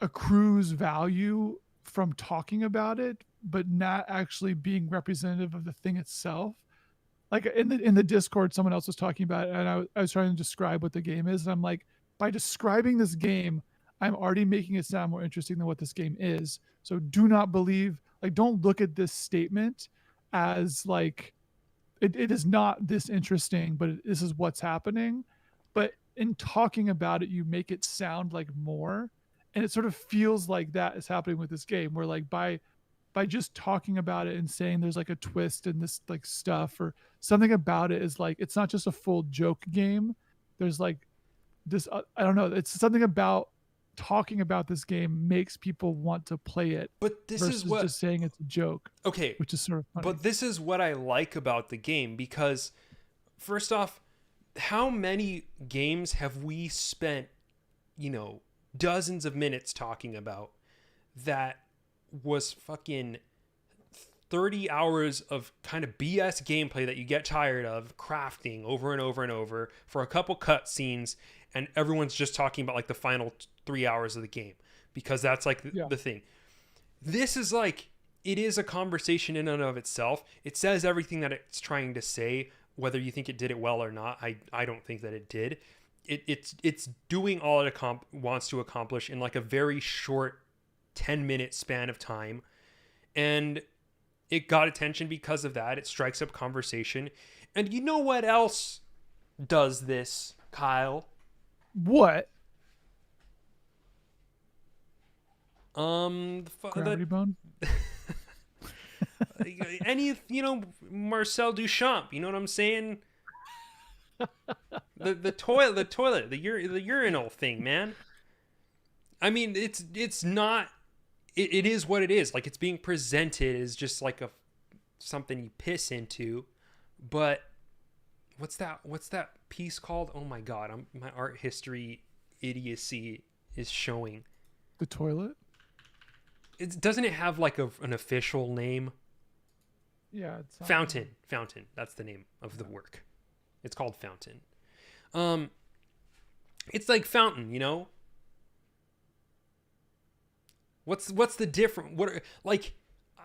A: accrues value from talking about it, but not actually being representative of the thing itself. Like in the Discord, someone else was talking about it, and I was trying to describe what the game is, and I'm like, by describing this game, I'm already making it sound more interesting than what this game is. So do not believe, like, don't look at this statement as like it is not this interesting, but this is what's happening. But in talking about it, you make it sound like more, and it sort of feels like that is happening with this game, where like by just talking about it and saying there's like a twist and this like stuff or something about it is like it's not just a full joke game. There's like this I don't know. It's something about talking about this game makes people want to play it
B: But this is
A: versus
B: what
A: just saying it's a joke,
B: okay.
A: which is sort of funny.
B: But this is what I like about the game because first off, how many games have we spent, you know, dozens of minutes talking about that was fucking 30 hours of kind of BS gameplay that you get tired of crafting over and over and over for a couple cutscenes, and everyone's just talking about like the final 3 hours of the game because that's like
A: Yeah.
B: the thing. This is like, it is a conversation in and of itself. It says everything that it's trying to say, whether you think it did it well or not. I don't think that it did. It's doing all it wants to accomplish in like a very short 10-minute span of time, and it got attention because of that. It strikes up conversation. And you know what else does this, Kyle?
A: What?
B: The
A: Gravity Bone?
B: any, Marcel Duchamp, you know what I'm saying? The urinal thing, man. I mean, it's not it is what it is. Like, it's being presented as just like a something you piss into. But what's that piece called? Oh my god, my art history idiocy is showing.
A: The toilet.
B: Doesn't it have like an official name?
A: Yeah, it's
B: Fountain. That's the name of the work. It's called Fountain. Um, it's like Fountain, you know. What's the difference? Like?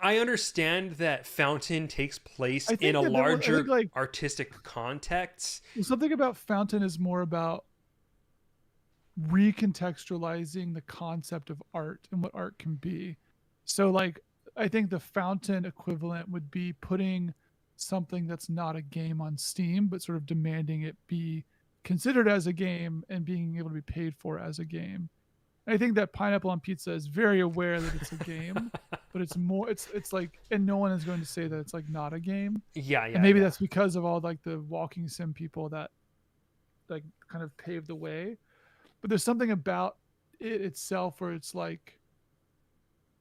B: I understand that Fountain takes place
A: I
B: in
A: think
B: a
A: that I
B: larger
A: think like
B: artistic context.
A: something about Fountain is more about recontextualizing the concept of art and what art can be. So like I think the Fountain equivalent would be putting something that's not a game on Steam, but sort of demanding it be considered as a game and being able to be paid for as a game. I think that Pineapple on Pizza is very aware that it's a game, but it's like, and no one is going to say that it's like not a game.
B: Yeah,
A: And
B: yeah,
A: maybe
B: yeah.
A: that's because of all like the walking sim people that like kind of paved the way. But there's something about it itself where it's like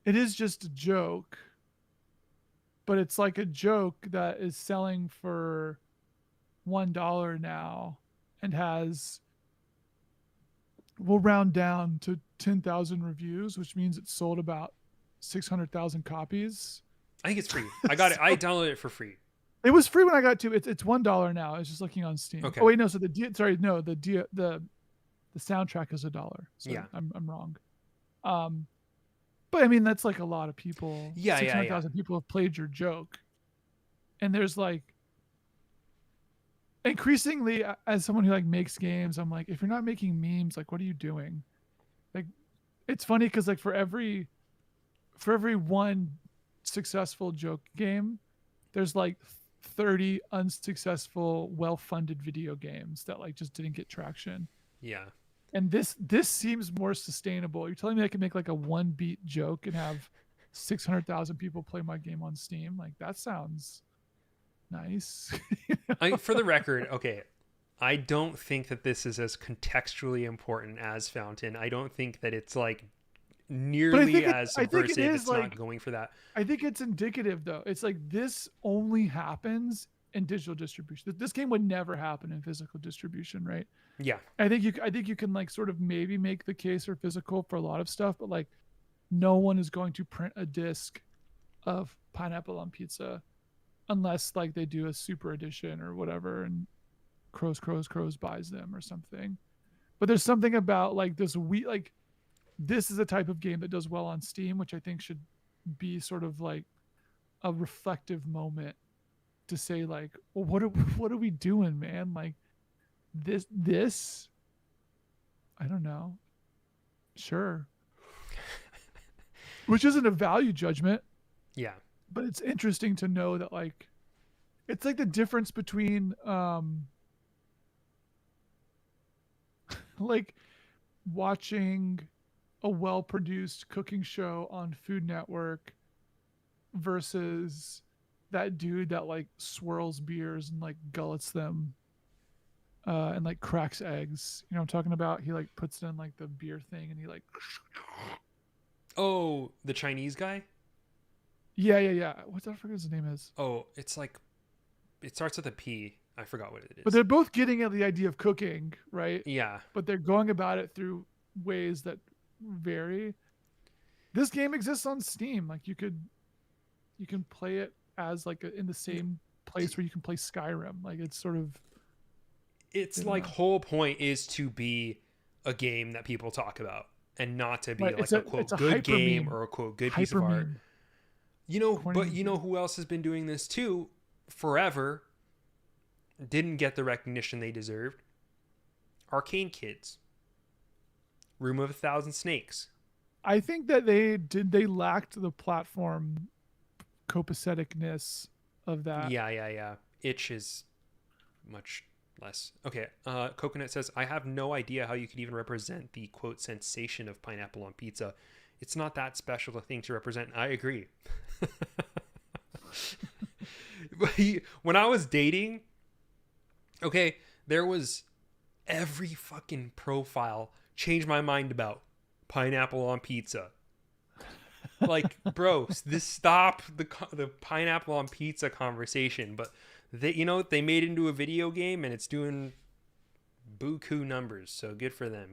A: it is just a joke, but it's like a joke that is selling for $1 now and has we'll round down to 10,000 reviews, which means it sold about 600,000 copies.
B: I think it's free. I got it. I downloaded it for free.
A: It was free when I got to it. It's $1 now. I was just looking on Steam.
B: Okay.
A: Oh wait, no. So the soundtrack is $1. So
B: Yeah.
A: I'm wrong. But I mean that's like a lot of people.
B: Yeah,
A: Six
B: yeah,
A: hundred
B: yeah.
A: thousand people have played your joke, and there's like increasingly as someone who like makes games, I'm like, if you're not making memes, like what are you doing? Like, it's funny because like for every one successful joke game, there's like 30 unsuccessful, well-funded video games that like just didn't get traction.
B: Yeah.
A: And this seems more sustainable. You're telling me I can make like a one beat joke and have 600,000 people play my game on Steam? Like that sounds nice.
B: For the record, okay, I don't think that this is as contextually important as Fountain. I don't think that it's like nearly as
A: I think it
B: subversive.
A: is
B: It's
A: like
B: not going for that.
A: I think it's indicative though. It's like this only happens in digital distribution. This game would never happen in physical distribution, right?
B: Yeah.
A: I think you can like sort of maybe make the case for physical for a lot of stuff, but like no one is going to print a disc of Pineapple on Pizza unless like they do a super edition or whatever and Crows buys them or something. But there's something about like this is a type of game that does well on Steam, which I think should be sort of like a reflective moment to say like, well, what are we doing, man? Like this I don't know. Sure. Which isn't a value judgment,
B: Yeah.
A: but it's interesting to know that like it's like the difference between like watching a well-produced cooking show on Food Network versus that dude that like swirls beers and like gullets them and like cracks eggs. You know what I'm talking about? He like puts it in like the beer thing and he like
B: Oh, the Chinese guy?
A: yeah. What the fuck his name is?
B: Oh, it's like it starts with a P. I forgot what it is.
A: But they're both getting at the idea of cooking, right?
B: Yeah.
A: But they're going about it through ways that vary. This game exists on Steam. Like you can play it as like in the same place where you can play Skyrim. Like it's sort of
B: It's like whole point is to be a game that people talk about and not to be
A: right.
B: like a quote good game or a quote good piece of art. You know, but you know who else has been doing this too forever? Didn't get the recognition they deserved. Arcane Kids. Room of a Thousand Snakes.
A: I think that they lacked the platform copaceticness of that.
B: Yeah. Itch is much less. Okay. Coconut says, I have no idea how you could even represent the quote sensation of pineapple on pizza. It's not that special a thing to represent. I agree. But when I was dating, okay, there was every fucking profile changed my mind about pineapple on pizza. Like, bro, this stop the pineapple on pizza conversation. But they, they made it into a video game and it's doing buku numbers. So good for them,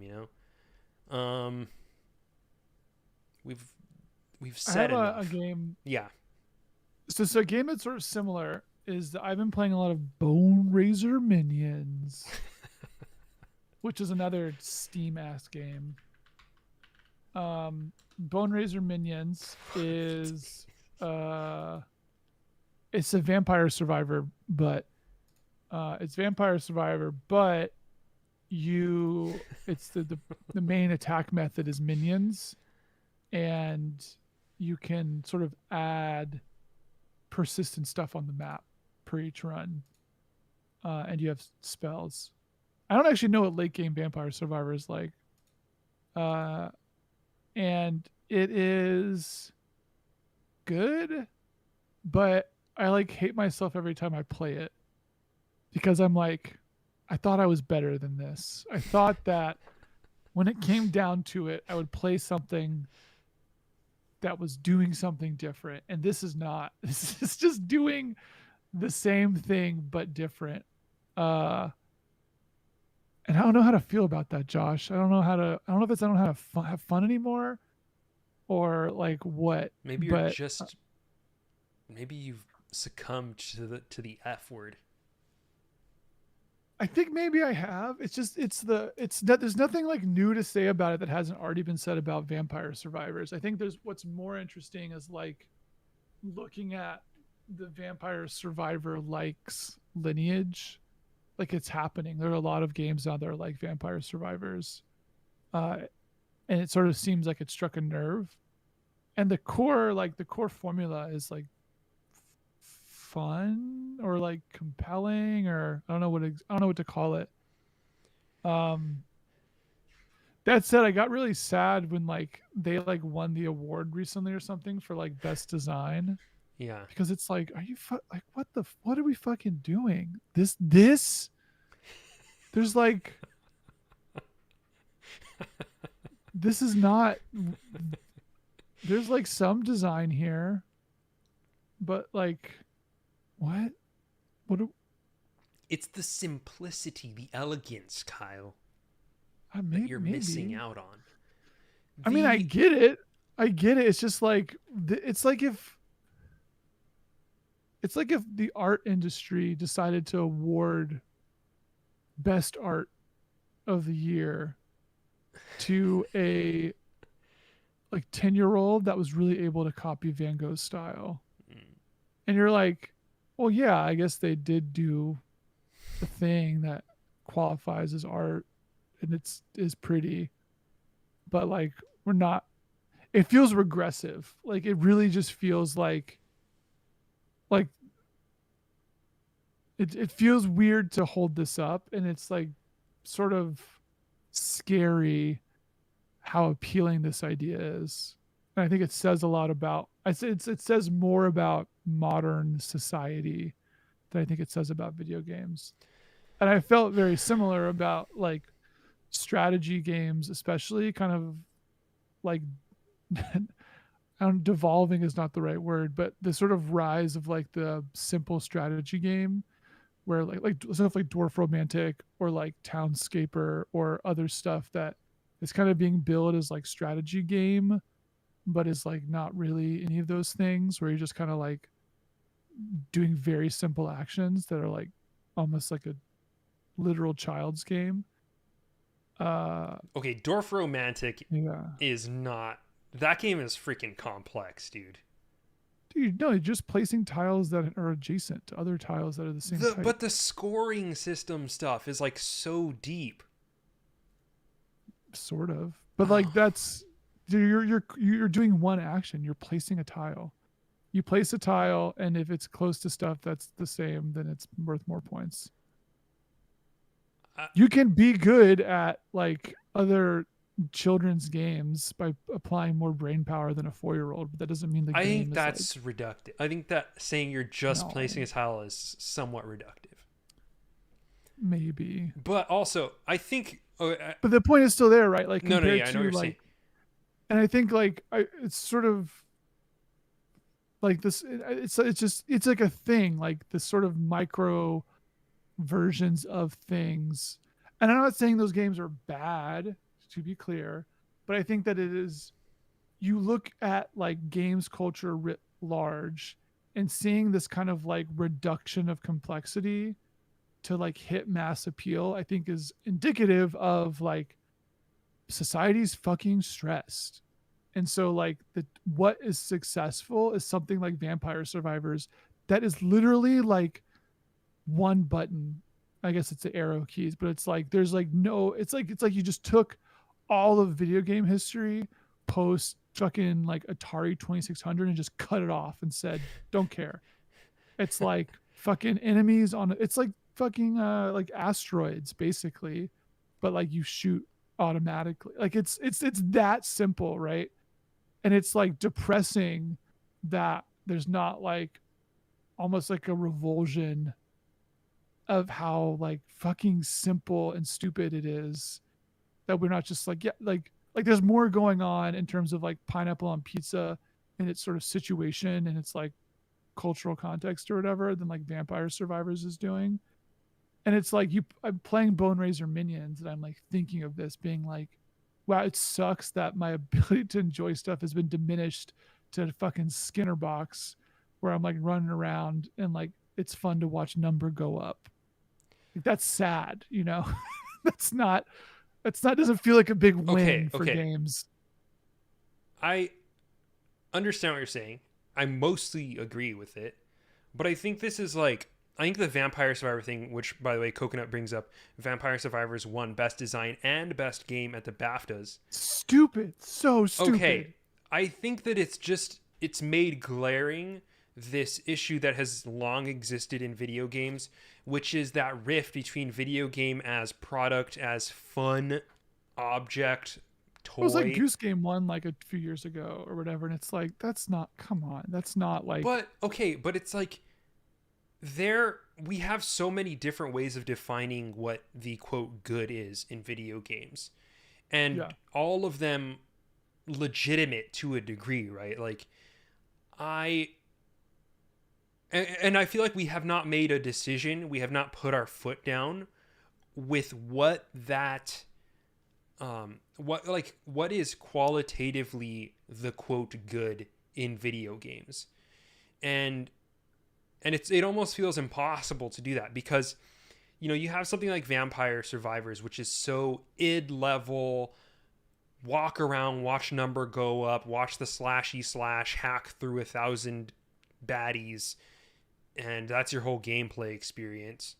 B: We've
A: I
B: said
A: have a
B: enough.
A: game.
B: Yeah.
A: So a game that's sort of similar is that I've been playing a lot of Boneraiser Minions, which is another Steam ass game. Boneraiser Minions is it's a vampire survivor, but you it's the main attack method is minions, and you can sort of add persistent stuff on the map per each run, and you have spells. I don't actually know what late game Vampire Survivor is like, uh, and it is good, but I like hate myself every time I play it because I'm like, I thought I was better than this. I thought that when it came down to it, I would play something that was doing something different, and this is not. This is just doing the same thing but different. Uh, and I don't know how to feel about that, Josh. I don't know how to. I don't know if it's I don't know how to have fun anymore or like what.
B: Maybe you're
A: But
B: just maybe you've succumbed to the F word.
A: I think maybe I have. It's that there's nothing like new to say about it that hasn't already been said about Vampire Survivors. I think there's what's more interesting is like looking at the Vampire Survivor likes lineage. Like it's happening. There are a lot of games now that are like Vampire Survivors, uh, and it sort of seems like it struck a nerve. And the core formula is like fun or like compelling, or I don't know what to call it. Um, that said, I got really sad when like they like won the award recently or something for like best design,
B: Yeah.
A: because it's like, are you like what are we fucking doing? This there's like this is not there's like some design here, but like what what do,
B: It's the simplicity, the elegance, Kyle, that
A: maybe
B: you're missing
A: maybe
B: out on.
A: I mean, I
B: The
A: get it. I get it. It's just like it's like if the art industry decided to award best art of the year to a like 10-year-old that was really able to copy Van Gogh's style. And you're like, well, yeah, I guess they did do the thing that qualifies as art and it's is pretty, but like we're not it feels regressive. Like it really just feels like it feels weird to hold this up, and it's like sort of scary how appealing this idea is. And I think it says a lot about it says more about modern society than I think it says about video games. And I felt very similar about like strategy games, especially kind of like devolving is not the right word, but the sort of rise of like the simple strategy game where like stuff like Dwarf Romantic or like Townscaper or other stuff that is kind of being billed as like strategy game, but is like not really any of those things, where you're just kind of like doing very simple actions that are like almost like a literal child's game. Uh,
B: Okay, Dorf Romantic
A: yeah,
B: is not. That game is freaking complex, dude.
A: dude, no, you're just placing tiles that are adjacent to other tiles that are the same type.
B: But the scoring system stuff is like so deep.
A: Sort of, but like that's you're doing one action. You're placing a tile. You place a tile, and if it's close to stuff that's the same, then it's worth more points.
B: I,
A: You can be good at like other children's games by applying more brain power than a 4-year-old, but that doesn't mean the
B: I think
A: game is like
B: that's reductive. I think that saying you're just
A: no,
B: placing a tile is somewhat reductive.
A: maybe.
B: But also, I think. Oh,
A: But the point is still there, right? Like
B: no, no,
A: compared
B: yeah, I know what
A: to
B: you're saying.
A: like, and I think like it's sort of Like this, it's just it's like a thing, like this sort of micro versions of things. And I'm not saying those games are bad, to be clear, but I think that it is, you look at like games culture writ large and seeing this kind of like reduction of complexity to like hit mass appeal, I think is indicative of like society's fucking stressed. And so like the what is successful is something like Vampire Survivors that is literally like one button. I guess it's the arrow keys, but it's like there's like no, it's like you just took all of video game history post fucking like Atari 2600 and just cut it off and said don't care. It's like fucking enemies on, it's like fucking like asteroids basically, but like you shoot automatically. Like it's that simple, right? And it's like depressing that there's not like almost like a revulsion of how like fucking simple and stupid it is, that we're not just like, yeah, like there's more going on in terms of like pineapple on pizza and its sort of situation and its like cultural context or whatever than like Vampire Survivors is doing. And it's like I'm playing Boneraiser Minions and I'm like thinking of this being like, wow, it sucks that my ability to enjoy stuff has been diminished to a fucking Skinner box where I'm like running around and like it's fun to watch number go up. Like, that's sad, you know. that's not that's not doesn't feel like a big
B: Okay,
A: win for
B: okay.
A: games.
B: I understand what you're saying. I mostly agree with it, but I think this is like, I think the Vampire Survivor thing, which by the way Coconut brings up, Vampire Survivors won Best Design and Best Game at the BAFTAs.
A: Stupid, so
B: Okay,
A: stupid.
B: I think that it's made glaring this issue that has long existed in video games, which is that rift between video game as product, as fun object,
A: It was like
B: toy.
A: Goose Game won like a few years ago or whatever, and it's like that's not. Come on, that's not like.
B: But okay, but it's like there we have so many different ways of defining what the quote good is in video games, and
A: Yeah.
B: all of them legitimate to a degree, right? Like I and I feel like we have not made a decision, we have not put our foot down with what that what is qualitatively the quote good in video games. And it almost feels impossible to do that because you have something like Vampire Survivors, which is so id level, walk around, watch number go up, watch the slashy slash, hack through 1,000 baddies, and that's your whole gameplay experience.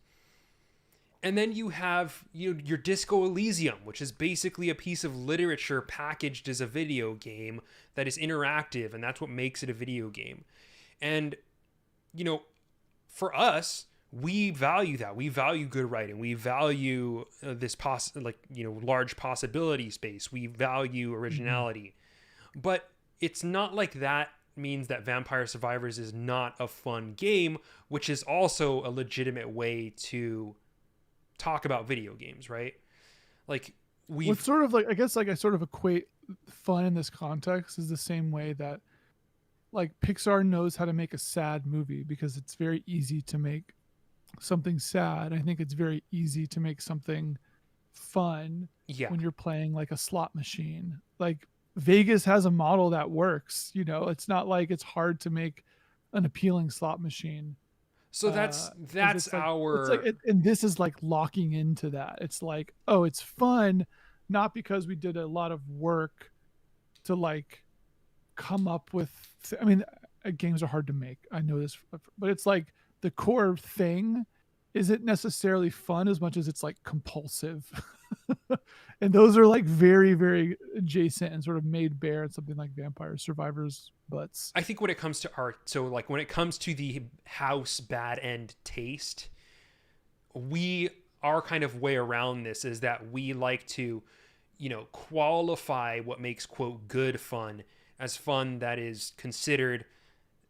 B: And then you have your Disco Elysium, which is basically a piece of literature packaged as a video game that is interactive, and that's what makes it a video game. And you know, for us, we value that. We value good writing. We value large possibility space. We value
A: Mhm.
B: originality. But it's not like that means that Vampire Survivors is not a fun game, which is also a legitimate way to talk about video games, right? Like
A: What's
B: we've
A: sort of like, I guess like I sort of equate fun in this context is the same way that like Pixar knows how to make a sad movie because it's very easy to make something sad. I think it's very easy to make something fun
B: yeah.
A: when you're playing like a slot machine. Like Vegas has a model that works, you know, it's not like it's hard to make an appealing slot machine.
B: So that's
A: Because
B: that's
A: it's like
B: our
A: and this is like locking into that. It's like, oh, it's fun, not because we did a lot of work to like come up with. I mean, games are hard to make. I know this, but it's like the core thing isn't necessarily fun as much as it's like compulsive. And those are like very, very adjacent and sort of made bare in something like Vampire Survivors butts.
B: I think when it comes to art, so like when it comes to the house bad end taste, we our kind of way around this is that we like to, qualify what makes quote good fun as fun that is considered,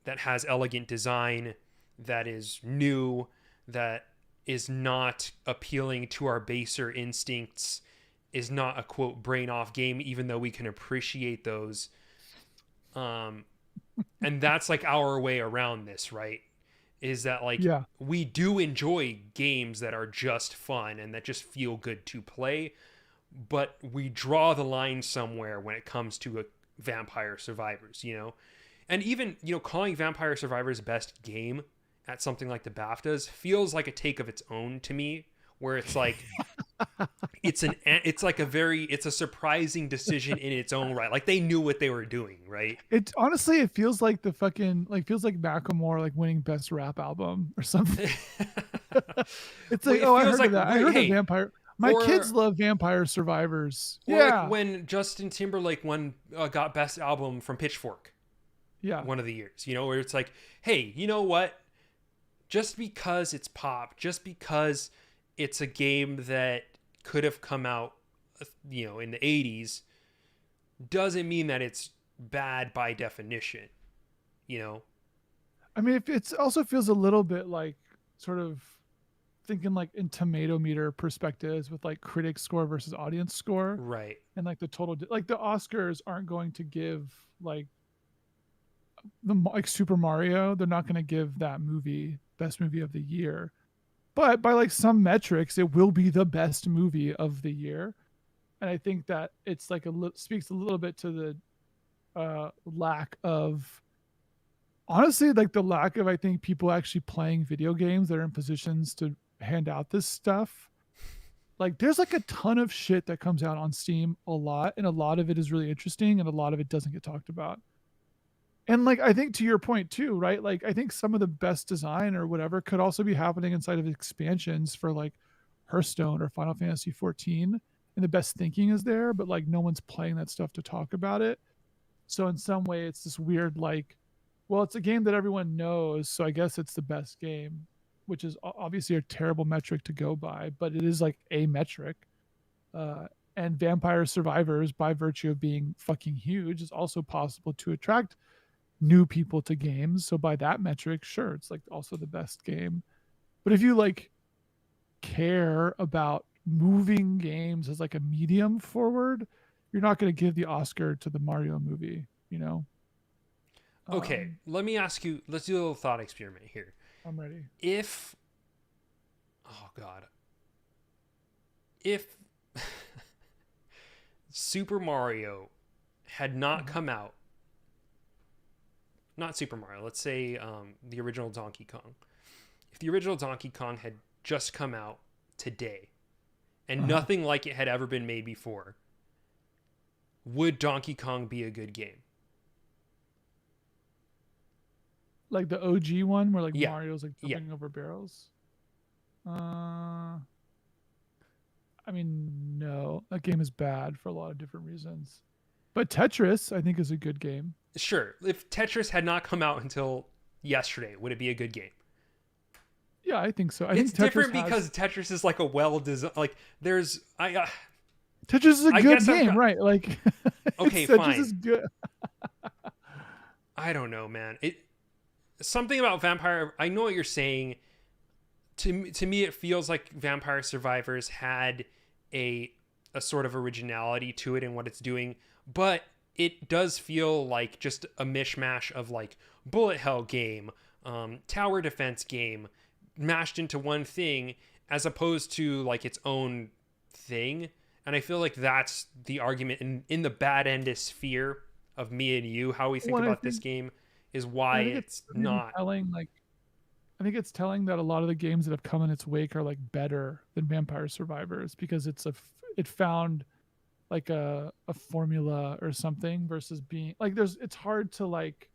B: that has elegant design, that is new, that is not appealing to our baser instincts, is not a quote brain off game, even though we can appreciate those. Um, and that's like our way around this, right? Is that like
A: Yeah.
B: we do enjoy games that are just fun and that just feel good to play, but we draw the line somewhere when it comes to a Vampire Survivors, you know? And even, you know, calling Vampire Survivors best game at something like the BAFTAs feels like a take of its own to me, where it's like it's a surprising decision in its own right. Like they knew what they were doing, right?
A: It honestly, it feels like the fucking like feels like Macklemore like winning best rap album or something. It's
B: Well,
A: like,
B: it
A: oh, I
B: feels
A: heard of
B: like
A: that. I heard of
B: hey,
A: Vampire. My kids
B: or
A: love Vampire Survivors.
B: or like
A: Yeah,
B: when Justin Timberlake won got best album from Pitchfork
A: yeah.
B: one of the years, you know, where it's like, hey, you know what? Just because it's pop, just because it's a game that could have come out, you know, in the 80s, doesn't mean that it's bad by definition, you know?
A: I mean, it also feels a little bit like sort of thinking like in tomato meter perspectives with like critic score versus audience score,
B: Right.
A: and like the total like the Oscars aren't going to give like like Super Mario. They're not going to give that movie best movie of the year, but by like some metrics, it will be the best movie of the year. And I think that it's like speaks a little bit to the lack of honestly like the lack of I think people actually playing video games that are in positions to hand out this stuff. Like there's like a ton of shit that comes out on Steam a lot, and a lot of it is really interesting and a lot of it doesn't get talked about. And like I think to your point too, right? Like I think some of the best design or whatever could also be happening inside of expansions for like Hearthstone or Final Fantasy 14. And the best thinking is there, but like no one's playing that stuff to talk about it. So in some way it's this weird like, well, it's a game that everyone knows, so I guess it's the best game, which is obviously a terrible metric to go by, but it is like a metric. Uh, and Vampire Survivors, by virtue of being fucking huge, is also possible to attract new people to games. So by that metric, sure, it's like also the best game. But if you like care about moving games as like a medium forward, you're not going to give the Oscar to the Mario movie, you know?
B: Okay, let me ask you, let's do a little thought experiment here.
A: I'm ready.
B: If, oh God, if Super Mario had not come out, not Super Mario, let's say the original Donkey Kong. If the original Donkey Kong had just come out today and nothing like it had ever been made before, would Donkey Kong be a good game?
A: Like the OG one where like
B: Yeah.
A: Mario's like
B: Yeah.
A: jumping over barrels. I mean, no, that game is bad for a lot of different reasons. But Tetris, I think, is a good game.
B: Sure. If Tetris had not come out until yesterday, would it be a good game?
A: Yeah, I think so. I
B: It's
A: think Tetris
B: different
A: has,
B: because Tetris is like a well designed, like there's
A: Tetris is a
B: I
A: good
B: guess I'm
A: game, right? Like,
B: okay,
A: Tetris
B: fine.
A: is good.
B: I don't know, man. It something about Vampire. I know what you're saying. To me, it feels like Vampire Survivors had a sort of originality to it in what it's doing, but it does feel like just a mishmash of like bullet hell game, tower defense game, mashed into one thing, as opposed to like its own thing. And I feel like that's the argument in the bad end sphere of me and you, how we think
A: Well,
B: about this game is why
A: I think
B: it's
A: maybe
B: not.
A: telling like I think it's telling that a lot of the games that have come in its wake are like better than Vampire Survivors because it found like a formula or something versus being like it's hard to like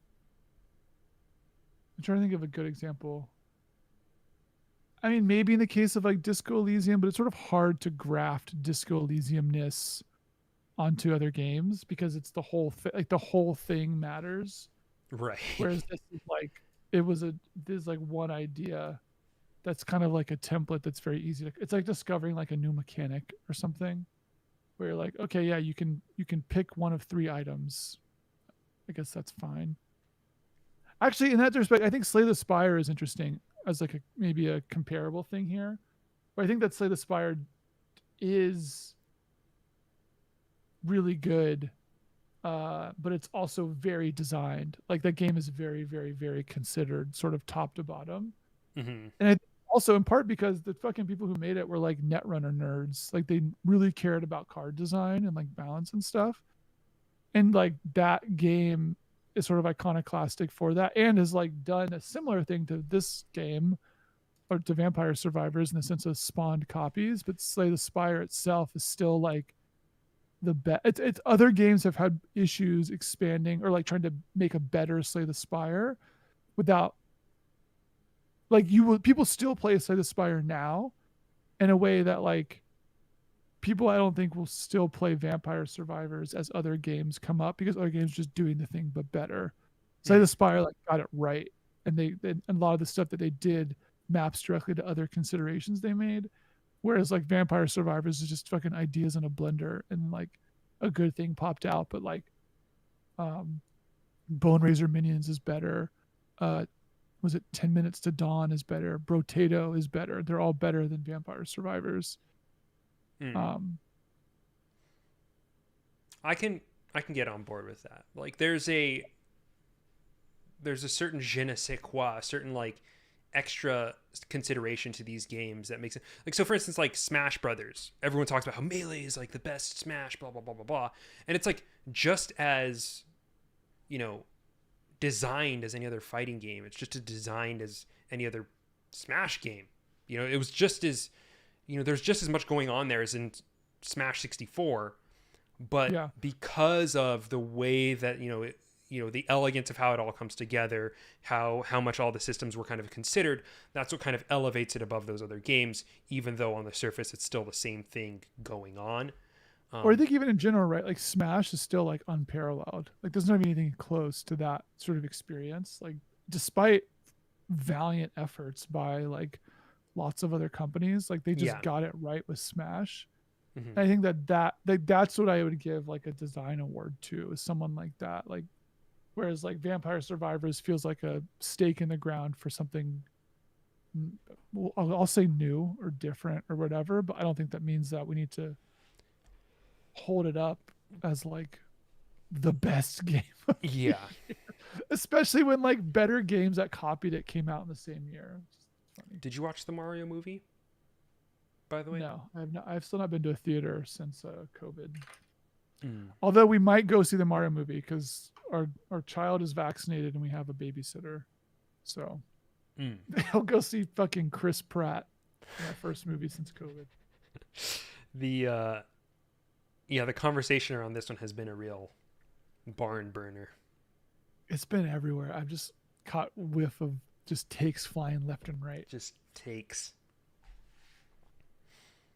A: I'm trying to think of a good example. I mean, maybe in the case of like Disco Elysium, but it's sort of hard to graft Disco Elysium-ness onto other games because it's the whole like the whole thing matters.
B: Right.
A: Whereas this is like there's like one idea that's kind of like a template that's very easy to it's like discovering like a new mechanic or something where you're like, okay, yeah, you can pick one of three items. I guess that's fine. Actually, in that respect, I think Slay the Spire is interesting as like maybe a comparable thing here. But I think that Slay the Spire is really good but it's also very designed. Like that game is very, very, very considered, sort of top to bottom.
B: Hmm.
A: And also in part because the fucking people who made it were like Netrunner nerds. Like they really cared about card design and like balance and stuff. And like that game is sort of iconoclastic for that, and has like done a similar thing to this game or to Vampire Survivors in the sense of spawned copies. But Slay the Spire itself is still like the best. It's other games have had issues expanding or like trying to make a better Slay the Spire without like you will people still play Slay the Spire now in a way that like people I don't think will still play Vampire Survivors as other games come up because other games just doing the thing but better. Slay the
B: Hmm.
A: Spire like got it right, and and a lot of the stuff that they did maps directly to other considerations they made. Whereas like Vampire Survivors is just fucking ideas in a blender, and like a good thing popped out, but like um Boneraiser Minions is better. Uh was it 10 Minutes to Dawn is better. Brotato is better. They're all better than Vampire Survivors.
B: Mm.
A: Um
B: I can get on board with that. Like there's a certain je ne sais quoi, a certain like extra consideration to these games that makes it like, so for instance, like Smash Brothers, everyone talks about how Melee is like the best Smash, blah blah blah blah blah, and it's like just as, you know, designed as any other fighting game. It's just as designed as any other Smash game. You know, it was just as, you know, there's just as much going on there as in Smash 64, but
A: yeah.
B: because of the way that, the elegance of how it all comes together, how much all the systems were kind of considered, that's what kind of elevates it above those other games, even though on the surface it's still the same thing going on.
A: Or I think even in general, right? Like Smash is still like unparalleled. Like there's not anything close to that sort of experience. Like despite valiant efforts by like lots of other companies, like they just
B: Yeah.
A: got it right with Smash.
B: Hmm.
A: And I think that's what I would give like a design award to, is someone like that. Like whereas like Vampire Survivors feels like a stake in the ground for something. Well, I'll say new or different or whatever, but I don't think that means that we need to hold it up as like the best game of the
B: Yeah.
A: year. Especially when like better games that copied it came out in the same year. It's funny.
B: Did you watch the Mario movie, by the way?
A: No, I've still not been to a theater since COVID.
B: Mm.
A: Although we might go see the Mario movie because our child is vaccinated and we have a babysitter, so
B: Mm.
A: I'll go see fucking Chris Pratt in our first movie since COVID.
B: The the conversation around this one has been a real barn burner.
A: It's been everywhere. I've just caught whiff of just takes flying left and right.
B: Just takes.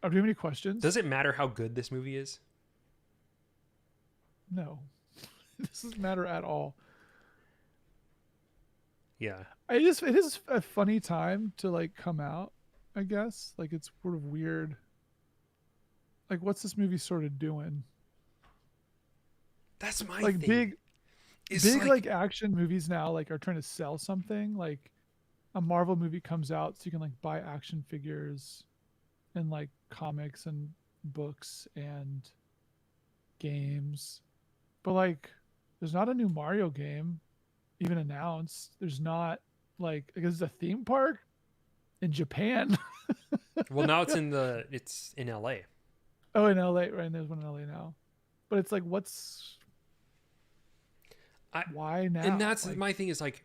A: Do you have any questions?
B: Does it matter how good this movie is?
A: No. This doesn't matter at all.
B: Yeah.
A: It is a funny time to like come out, I guess. Like it's sort of weird. Like what's this movie sort of doing?
B: That's my
A: Like
B: thing.
A: big
B: It's
A: big like action movies now like are trying to sell something. Like a Marvel movie comes out so you can like buy action figures and like comics and books and games. But like there's not a new Mario game even announced. There's not like there's a theme park in Japan.
B: well, now it's in LA.
A: Oh, in LA, right? And there's one in LA now. But it's like, why now?
B: And that's
A: like,
B: my thing is like,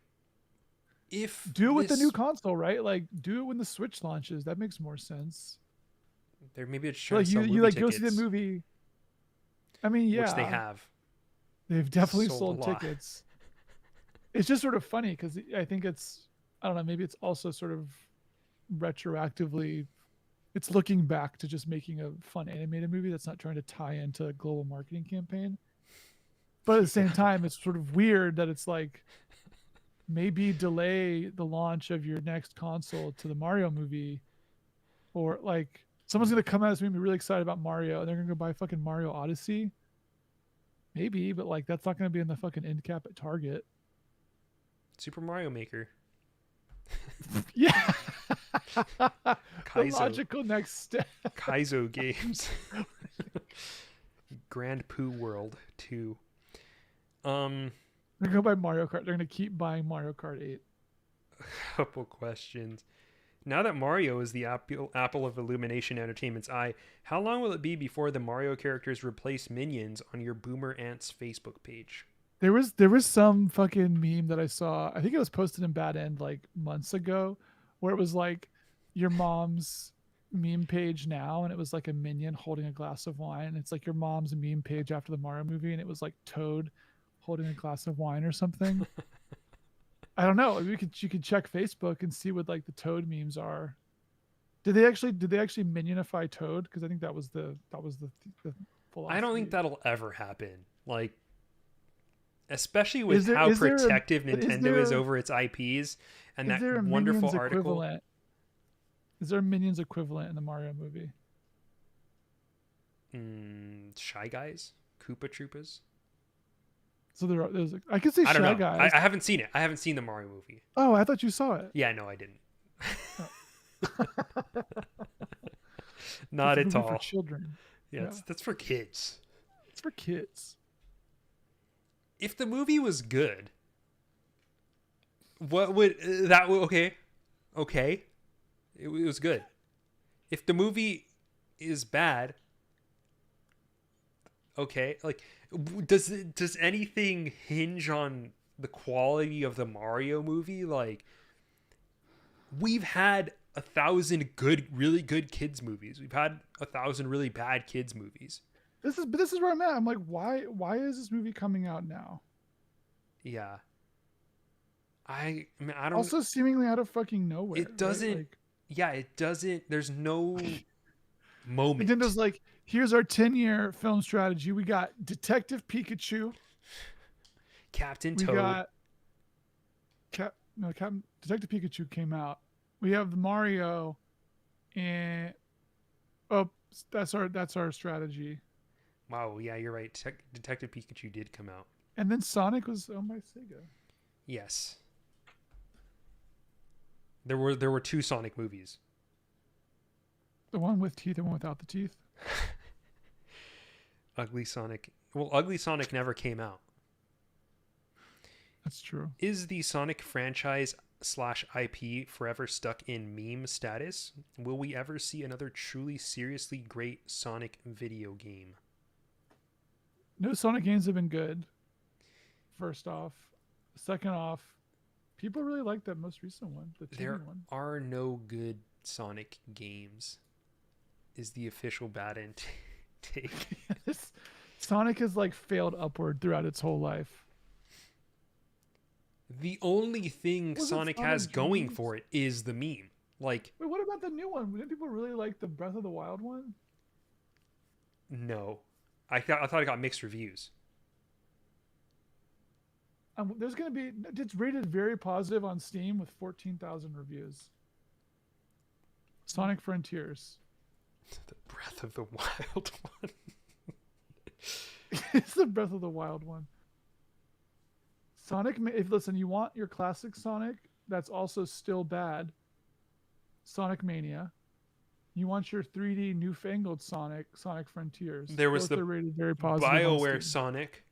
B: if
A: do it with the new console, right? Like, do it when the Switch launches. That makes more sense.
B: there maybe it's trying
A: Like
B: to sell
A: you
B: movie
A: like
B: tickets,
A: go see the movie. I mean, yeah,
B: which they have.
A: they've definitely
B: sold
A: sold
B: a lot.
A: tickets. It's just sort of funny because I think I don't know, maybe it's also sort of retroactively, it's looking back to just making a fun animated movie that's not trying to tie into a global marketing campaign. But at the same time, it's sort of weird that it's like maybe delay the launch of your next console to the Mario movie, or like someone's gonna come out as me and be really excited about Mario and they're gonna go buy fucking Mario Odyssey. Maybe, but like that's not gonna be in the fucking end cap at Target.
B: Super Mario Maker.
A: Yeah. The
B: Kaizo.
A: logical next step.
B: Kaizo games. Grand Poo World 2. Um,
A: They're gonna go buy Mario Kart. They're gonna keep buying Mario Kart 8.
B: couple questions. Now that Mario is the apple of Illumination Entertainment's eye, how long will it be before the Mario characters replace minions on your Boomer Ants Facebook page?
A: There was some fucking meme that I saw. I think it was posted in Bad End like months ago, where it was like your mom's meme page now, and it was like a minion holding a glass of wine. It's like your mom's meme page after the Mario movie, and it was like Toad holding a glass of wine or something. I don't know. You could check Facebook and see what like the Toad memes are. Did they actually minionify Toad? Because I think that was the
B: I don't think
A: philosophy.
B: that'll ever happen. Like, especially with
A: Is there
B: how
A: is there a
B: protective
A: but
B: Nintendo is over its IPs and
A: is
B: that
A: there a
B: wonderful
A: Minions
B: article.
A: equivalent? Is there a Minions equivalent in the Mario movie?
B: Shy Guys? Koopa Troopas?
A: So there's I could say
B: I don't
A: Shy
B: know. I,
A: Guys.
B: I haven't seen it. I haven't seen the Mario movie.
A: Oh, I thought you saw it.
B: Yeah, no, I didn't.
A: Oh. It's
B: Not
A: a
B: at
A: movie for
B: all.
A: children.
B: Yeah,
A: Yeah,
B: that's for kids.
A: it's for kids.
B: If the movie was good, what would that would okay? Okay. It was good. If the movie is bad, okay, like does anything hinge on the quality of the Mario movie? Like we've had 1,000 good, really good kids movies. We've had 1,000 really bad kids movies.
A: This is where I'm at. I'm like, why is this movie coming out now?
B: Yeah, I mean, I don't.
A: Also, seemingly out of fucking nowhere,
B: It
A: right?
B: doesn't.
A: Like
B: Yeah, it doesn't. There's no moment.
A: Nintendo's like, here's our 10-year film strategy. We got Detective Pikachu.
B: Captain
A: We
B: Toad.
A: got Detective Pikachu came out. We have the Mario, and oh, that's our strategy.
B: Wow, yeah, you're right. Detective Pikachu did come out.
A: And then Sonic was owned by Sega.
B: Yes, there were two Sonic movies.
A: The one with teeth, the one without the teeth.
B: Ugly Sonic. Well, Ugly Sonic never came out.
A: That's true.
B: Is the Sonic franchise slash IP forever stuck in meme status? Will we ever see another truly seriously great Sonic video game?
A: No Sonic games have been good. First off, second off, people really like that most recent one, the 2D
B: There
A: one.
B: are no good Sonic games. Is the official bad end take?
A: Sonic has like failed upward throughout its whole life.
B: The only thing
A: Was it
B: Sonic
A: Sonic
B: has going
A: Dreams?
B: for it is the meme. Like,
A: Wait, what about the new one? Didn't people really like the Breath of the Wild one?
B: no. I thought it got mixed reviews.
A: There's gonna be it's rated very positive on Steam with 14,000 reviews. Sonic Frontiers.
B: The Breath of the Wild one.
A: It's the Breath of the Wild one. Sonic. If listen, you want your classic Sonic that's also still bad. Sonic Mania. You want your 3D newfangled Sonic, Sonic Frontiers.
B: There was
A: Both
B: the
A: are rated very positive.
B: BioWare Sonic.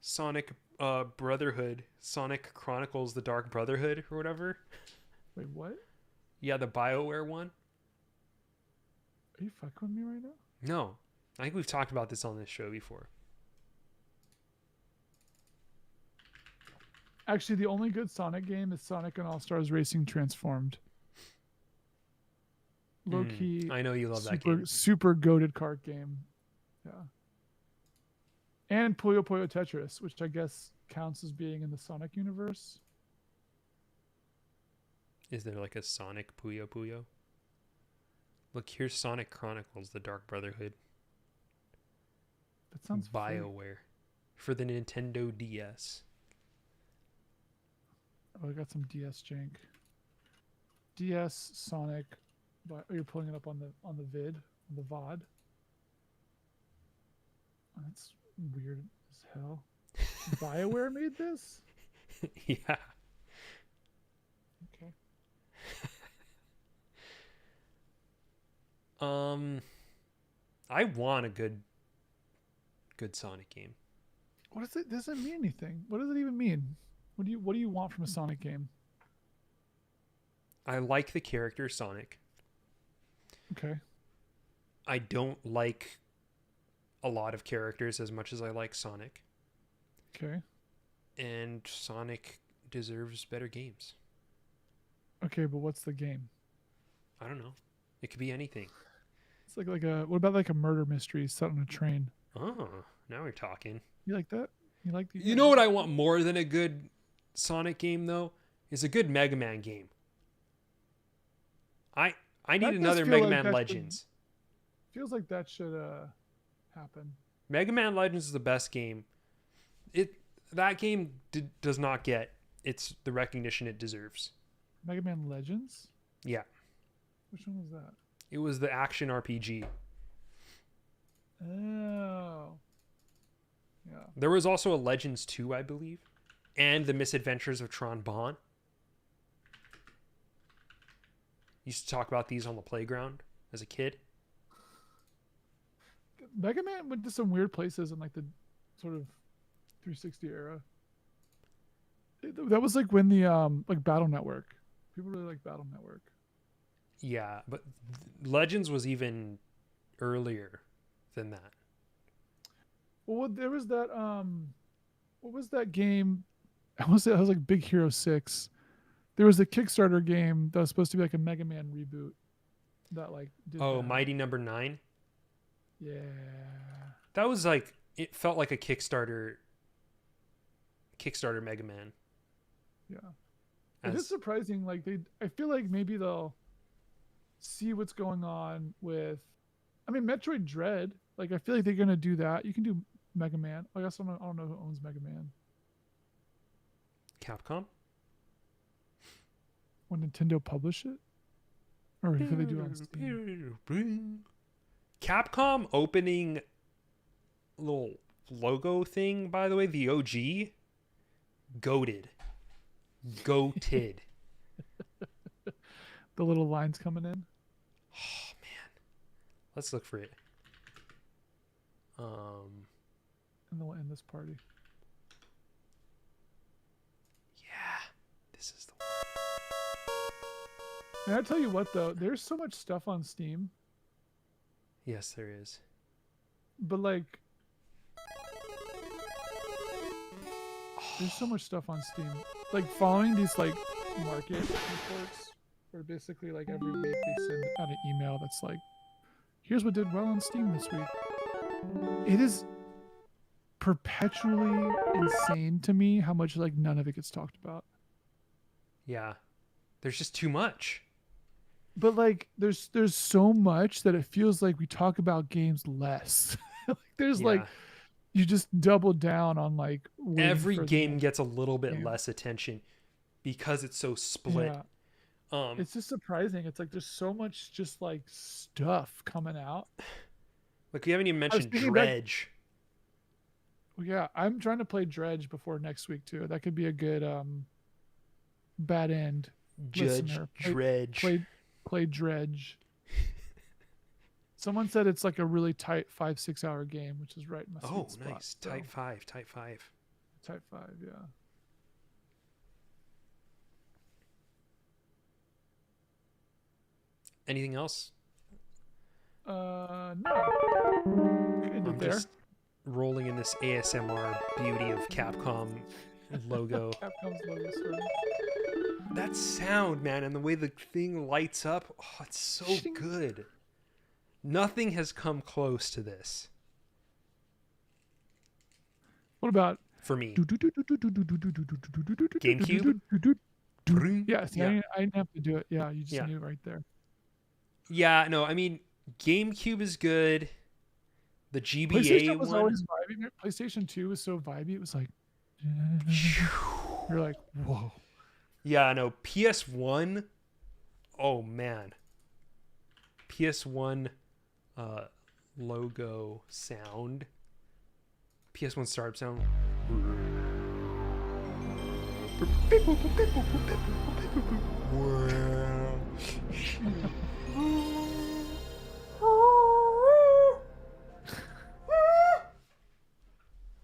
B: Sonic Brotherhood. Sonic Chronicles the Dark Brotherhood or whatever.
A: Wait, what?
B: Yeah, the BioWare one.
A: Are you fucking with me right now?
B: No. I think we've talked about this on this show before.
A: Actually, the only good Sonic game is Sonic and All Stars Racing Transformed. Low key,
B: I know you love that
A: super
B: game.
A: super goated cart game. Yeah. And Puyo Puyo Tetris, which I guess counts as being in the Sonic universe.
B: Is there like a Sonic Puyo Puyo? Look, here's Sonic Chronicles the Dark Brotherhood.
A: That sounds fake.
B: BioWare for the Nintendo DS.
A: Oh, I got some DS jank. DS Sonic. But you're pulling it up on the vid, on the VOD. Oh, that's weird as hell. BioWare made this?
B: Yeah.
A: Okay.
B: I want a good Sonic game.
A: What is it? Doesn't mean anything. What does it even mean? What do you want from a Sonic game?
B: I like the character Sonic.
A: Okay.
B: I don't like a lot of characters as much as I like Sonic.
A: Okay.
B: And Sonic deserves better games.
A: Okay, but what's the game?
B: I don't know. It could be anything.
A: It's like a what about like a murder mystery set on a train?
B: Oh, now we're talking.
A: You like that? You like the
B: You know what I want more than a good Sonic game though? Is a good Mega Man game. I need
A: That does
B: another
A: feel
B: Mega
A: like
B: Man
A: that
B: Legends.
A: feels like that should happen.
B: Mega Man Legends is the best game. That game does not get the recognition it deserves.
A: Mega Man Legends?
B: Yeah,
A: Which one was that?
B: it was the action RPG.
A: Oh. Yeah.
B: There was also a Legends 2, I believe, and the Misadventures of Tron Bonne. Used to talk about these on the playground as a kid.
A: Mega Man went to some weird places in like the sort of 360 era. That was like when the like Battle Network. People really like Battle Network.
B: Yeah, but Legends was even earlier than that.
A: Well, there was that what was that game? I was like Big Hero 6. There was a Kickstarter game that was supposed to be like a Mega Man reboot that like did
B: Oh,
A: that.
B: Mighty Number 9.
A: Yeah.
B: That was like it felt like a Kickstarter Mega Man.
A: Yeah. It is surprising. Like I feel like maybe they'll see what's going on with. I mean, Metroid Dread. Like I feel like they're gonna do that. You can do Mega Man. I guess I don't know who owns Mega Man.
B: Capcom.
A: When Nintendo publish it, or could they do it on Steam?
B: Capcom opening little logo thing. By the way, the OG, goated.
A: The little lines coming in.
B: Oh man, let's look for it.
A: And then we'll end this party.
B: Yeah, this is the one.
A: And I tell you what, though, there's so much stuff on Steam,
B: Yes, there is.
A: but like, there's so much stuff on Steam. Like following these like market reports, where basically like every week they send out an email that's like, here's what did well on Steam this week. It is perpetually insane to me how much like none of it gets talked about.
B: Yeah, there's just too much.
A: But like there's so much that it feels like we talk about games less. Like there's like you just double down on like
B: every game gets a little bit less attention because it's so split.
A: Yeah. It's just surprising. It's like there's so much just like stuff coming out.
B: Like we haven't even mentioned Dredge.
A: Well, yeah, I'm trying to play Dredge before next week too. That could be a good bad end.
B: Dredge.
A: Play Dredge. Someone said it's like a really tight 5-6 hour game, which is right in my sweet spot.
B: Nice. So. Type 5. Type 5,
A: yeah.
B: Anything else?
A: No.
B: I'm just rolling in this ASMR beauty of Capcom logo.
A: Capcom's logo, sir.
B: That sound, man, and the way the thing lights up, oh, it's so good. Nothing has come close to this.
A: What about
B: for me? GameCube?
A: Yes, yeah. I didn't have to do it. Yeah, you just knew right there.
B: Yeah, no, I mean, GameCube is good. The GBA
A: PlayStation was
B: one.
A: Always vibing. PlayStation 2 was so vibey. It was like, you're like, whoa.
B: Yeah, no, PS1. Oh man, PS1 logo sound. PS1 startup sound.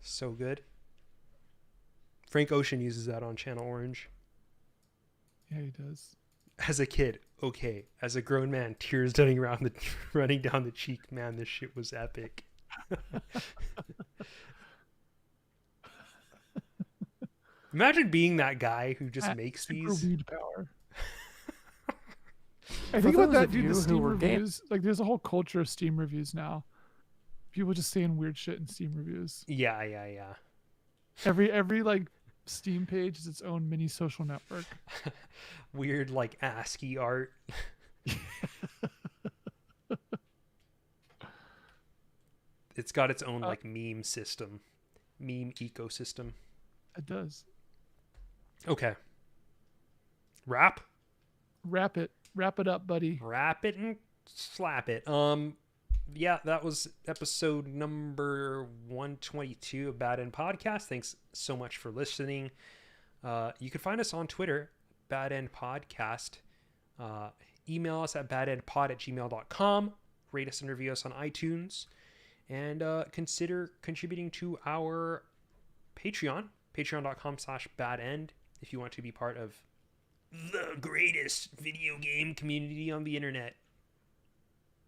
B: So good. Frank Ocean uses that on Channel Orange.
A: Yeah, he does.
B: As a kid, okay. As a grown man, tears running down the cheek. Man, this shit was epic. Imagine being that guy who just makes
A: Super
B: these.
A: weed power. I
C: For
A: think about
C: those
A: that,
C: of
A: dude.
C: you
A: The
C: who
A: Steam
C: were
A: reviews, like, there's a whole culture of Steam reviews now. People just saying weird shit in Steam reviews.
B: Yeah.
A: Every like Steam page is its own mini social network.
B: Weird, like, ASCII art. It's got its own, like, meme system. Meme ecosystem.
A: It does.
B: Okay. Wrap
A: Wrap it up, buddy.
B: Wrap it and slap it. Yeah, that was episode number 122 of Bad End Podcast. Thanks so much for listening. You can find us on Twitter, Bad End Podcast. Email us at badendpod@gmail.com. Rate us and review us on iTunes. And consider contributing to our Patreon, patreon.com/badend, if you want to be part of the greatest video game community on the internet.